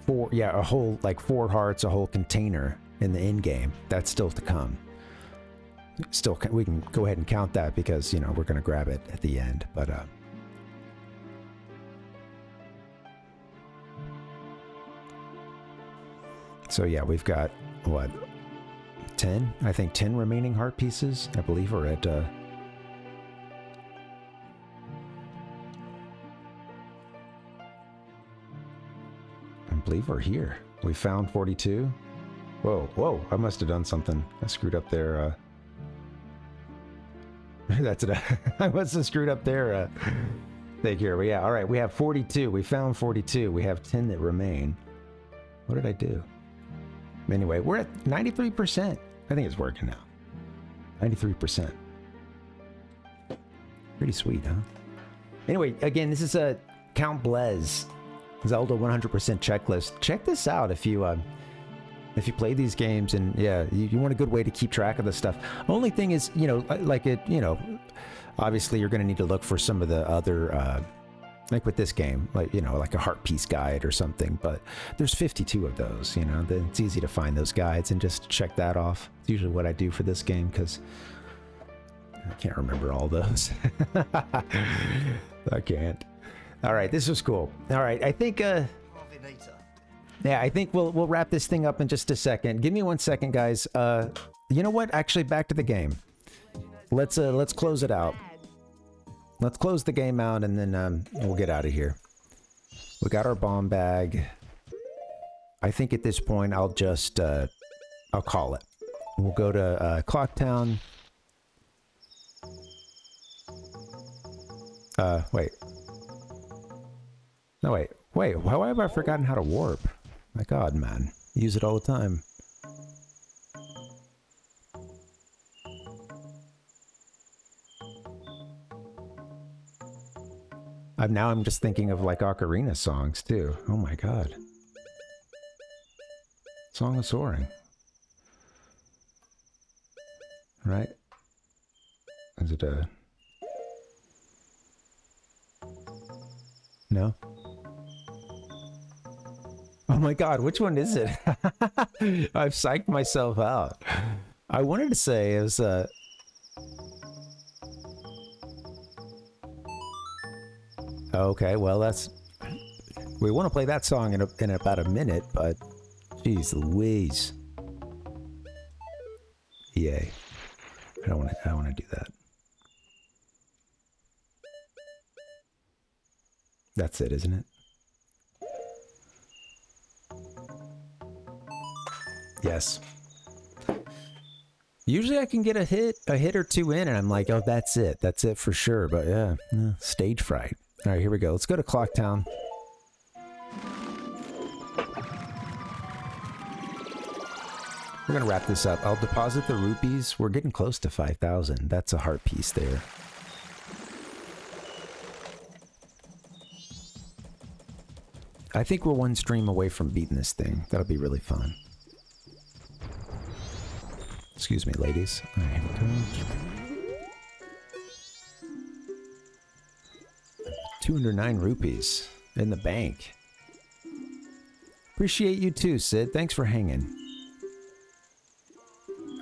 a whole, like 4 hearts, a whole container in the end game. That's still to come. Still, we can go ahead and count that because, you know, we're going to grab it at the end, but, so yeah, we've got, what, 10? I think 10 remaining heart pieces, I believe, are at, I believe we're here. We found 42. Whoa, whoa, I must have done something. I screwed up there, that's it. I must have screwed up there, thing here. But yeah, all right, we have 42. We found 42. We have 10 that remain. What did I do? Anyway, we're at 93%. I think it's working now. 93%. Pretty sweet, huh? Anyway, again, this is a Count Blez Zelda 100% checklist. Check this out if you play these games and yeah, you want a good way to keep track of this stuff. Only thing is, you know, like it, you know, obviously you're going to need to look for some of the other, like with this game, like, you know, like a heart piece guide or something, but there's 52 of those, you know, then it's easy to find those guides and just check that off. It's usually what I do for this game because I can't remember all those. I can't. All right, this was cool. All right, I think, Parvinator. yeah, I think we'll wrap this thing up in just a second. Give me 1 second, guys. You know what? Actually, back to the game. Let's close it out. Let's close the game out and then we'll get out of here. We got our bomb bag. I think at this point I'll just I'll call it. We'll go to Clocktown. Wait. No, wait. Wait, why have I forgotten how to warp? My god, man. Use it all the time. Now I'm just thinking of like ocarina songs too. Oh my god. Song of Soaring. Right? Is it a... No? Oh my god, which one is it? I've psyched myself out. I wanted to say it was okay, well that's... We want to play that song in about a minute, but... Jeez Louise. Yay. I don't want to do that. That's it, isn't it? Yes. Usually I can get a hit or two in, and I'm like, oh, that's it for sure. But yeah, stage fright. All right, here we go. Let's go to Clocktown. We're gonna wrap this up. I'll deposit the rupees. We're getting close to 5,000. That's a heart piece there. I think we're one stream away from beating this thing. That'll be really fun. Excuse me, ladies. All right, here we go. 209 rupees in the bank. Appreciate you too, Sid. Thanks for hanging.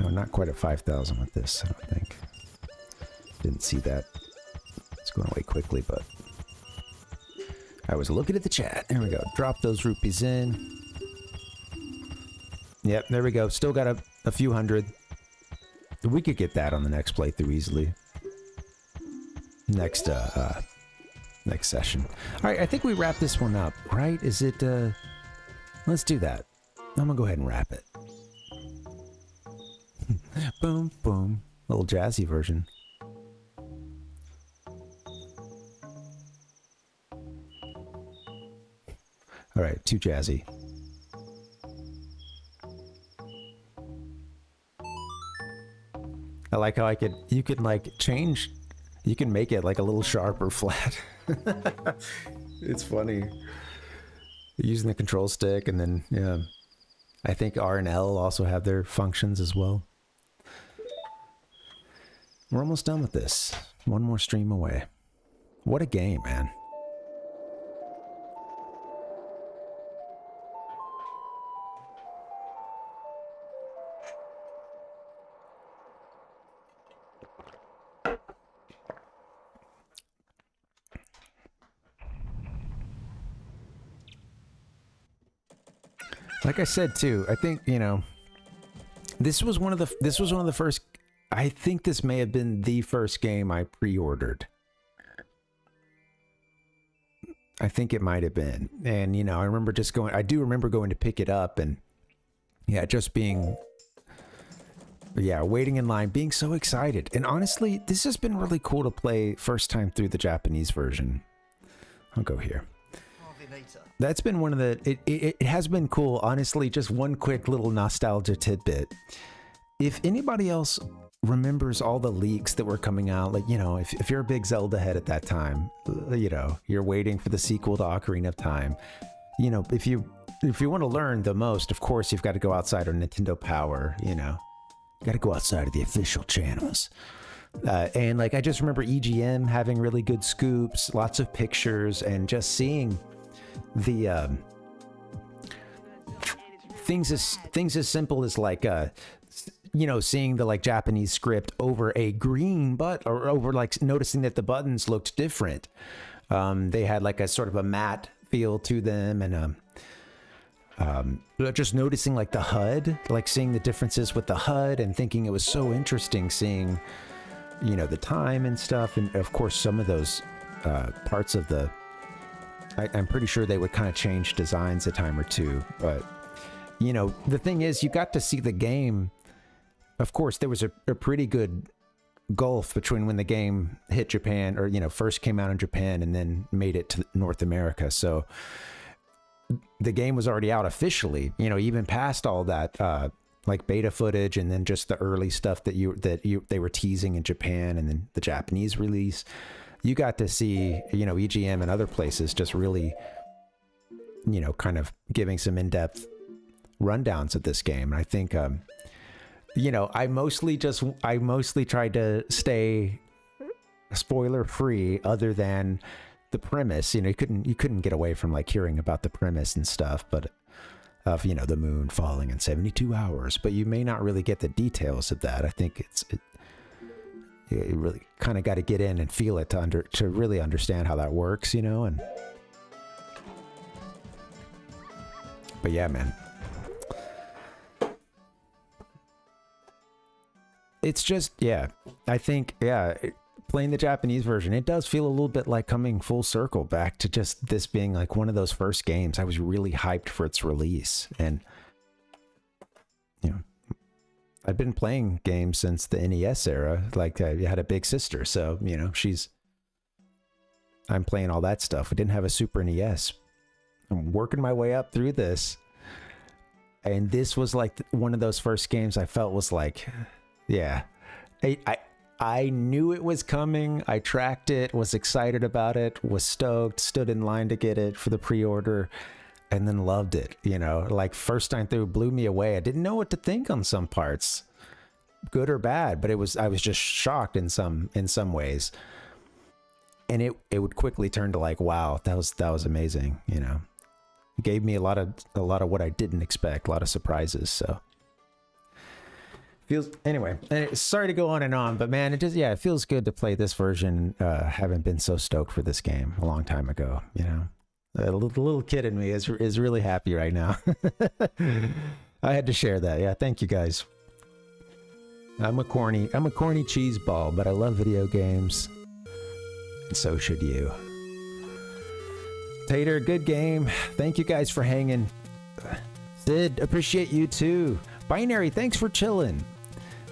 Oh, not quite at 5,000 with this, I don't think. Didn't see that. It's going away quickly, but... I was looking at the chat. There we go. Drop those rupees in. Yep, there we go. Still got a few hundred. We could get that on the next playthrough easily. next next session. All right, I think we wrap this one up, right? Is it? Let's do that. I'm gonna go ahead and wrap it. Boom, boom. Little jazzy version. All right, too jazzy. I like how you could like change, you can make it like a little sharp or flat. It's funny. Using the control stick, and then, yeah. I think R and L also have their functions as well. We're almost done with this. One more stream away. What a game, man. Like I said too, I think, you know, this was one of the first, I think this may have been the first game I pre-ordered. I think it might have been. And, you know, I do remember going to pick it up, and yeah, just being, yeah, waiting in line, being so excited. And honestly, this has been really cool to play first time through the Japanese version. I'll go here. That's been one of the, it has been cool. Honestly, just one quick little nostalgia tidbit. If anybody else remembers all the leaks that were coming out, like, you know, if you're a big Zelda head at that time, you know, you're waiting for the sequel to Ocarina of Time. You know, if you want to learn the most, of course, you've got to go outside of Nintendo Power, you know. You got to go outside of the official channels. And like, I just remember EGM having really good scoops, lots of pictures, and just seeing the things as simple as like you know, seeing the like Japanese script over a green or over like noticing that the buttons looked different. They had like a sort of a matte feel to them, and just noticing like the HUD, like seeing the differences with the HUD, and thinking it was so interesting seeing, you know, the time and stuff. And of course some of those parts of the, I'm pretty sure they would kind of change designs a time or two, but you know, the thing is, you got to see the game. Of course, there was a pretty good gulf between when the game hit Japan, or, you know, first came out in Japan and then made it to North America. So the game was already out officially, you know, even past all that, like beta footage, and then just the early stuff that they were teasing in Japan, and then the Japanese release. You got to see, you know, EGM and other places just really, you know, kind of giving some in-depth rundowns of this game. And I think, you know, I mostly tried to stay spoiler free, other than the premise. You know, you couldn't get away from like hearing about the premise and stuff, but of, you know, the moon falling in 72 hours, but you may not really get the details of that. I think you really kind of got to get in and feel it to really understand how that works, you know. And but yeah, man, it's just, yeah, I think, yeah, playing the Japanese version, it does feel a little bit like coming full circle back to just this being like one of those first games I was really hyped for its release. And, you know, I've been playing games since the NES era. Like, I had a big sister, so, you know, I'm playing all that stuff. We didn't have a Super NES. I'm working my way up through this, and this was like one of those first games I felt was like, yeah, I knew it was coming. I tracked it, was excited about it, was stoked, stood in line to get it for the pre-order, and then loved it. You know, like first time through, blew me away. I didn't know what to think on some parts, good or bad, but I was just shocked in some ways. And it would quickly turn to like, wow, that was amazing. You know, it gave me a lot of what I didn't expect, a lot of surprises. So anyway, sorry to go on and on, but man, it feels good to play this version. Haven't been so stoked for this game a long time ago, you know. The little kid in me is really happy right now. I had to share that. Yeah, thank you guys. I'm a corny cheese ball, but I love video games. So should you. Tater, good game. Thank you guys for hanging. Sid, appreciate you too. Binary, thanks for chilling.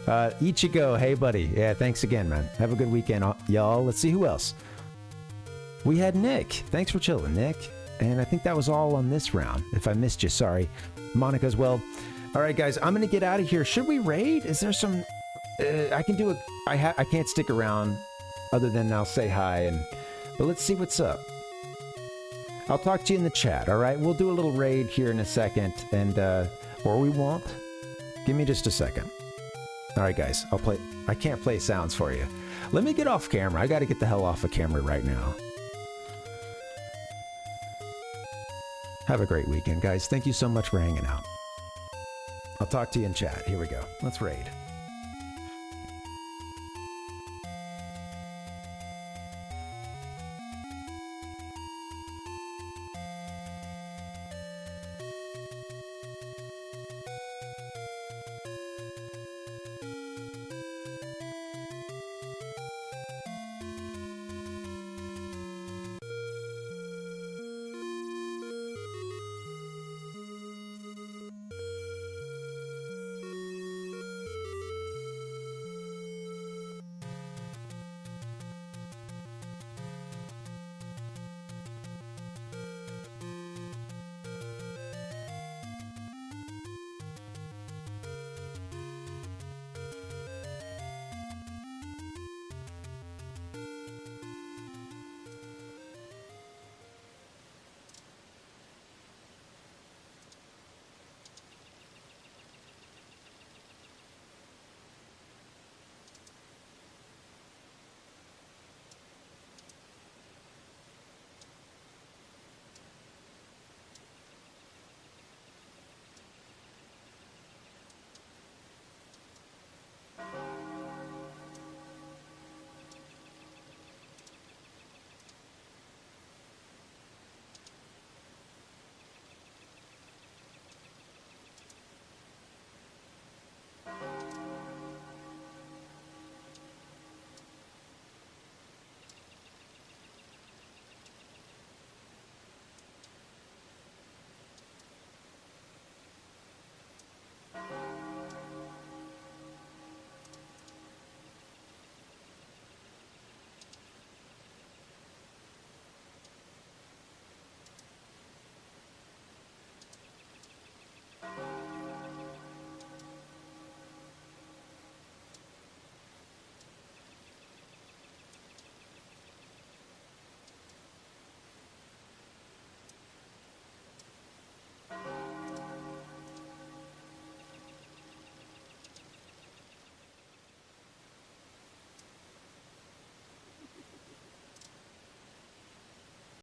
Ichigo, hey buddy. Yeah, thanks again, man. Have a good weekend, y'all. Let's see who else. We had Nick. Thanks for chilling, Nick. And I think that was all on this round. If I missed you, sorry. Monica as well. All right, guys, I'm gonna get out of here. Should we raid? Is there some? I can do a. I can't stick around, other than I'll say hi but let's see what's up. I'll talk to you in the chat. All right, we'll do a little raid here in a second, and or we won't. Give me just a second. All right, guys, I'll play. I can't play sounds for you. Let me get off camera. I got to get the hell off of camera right now. Have a great weekend, guys. Thank you so much for hanging out. I'll talk to you in chat. Here we go. Let's raid.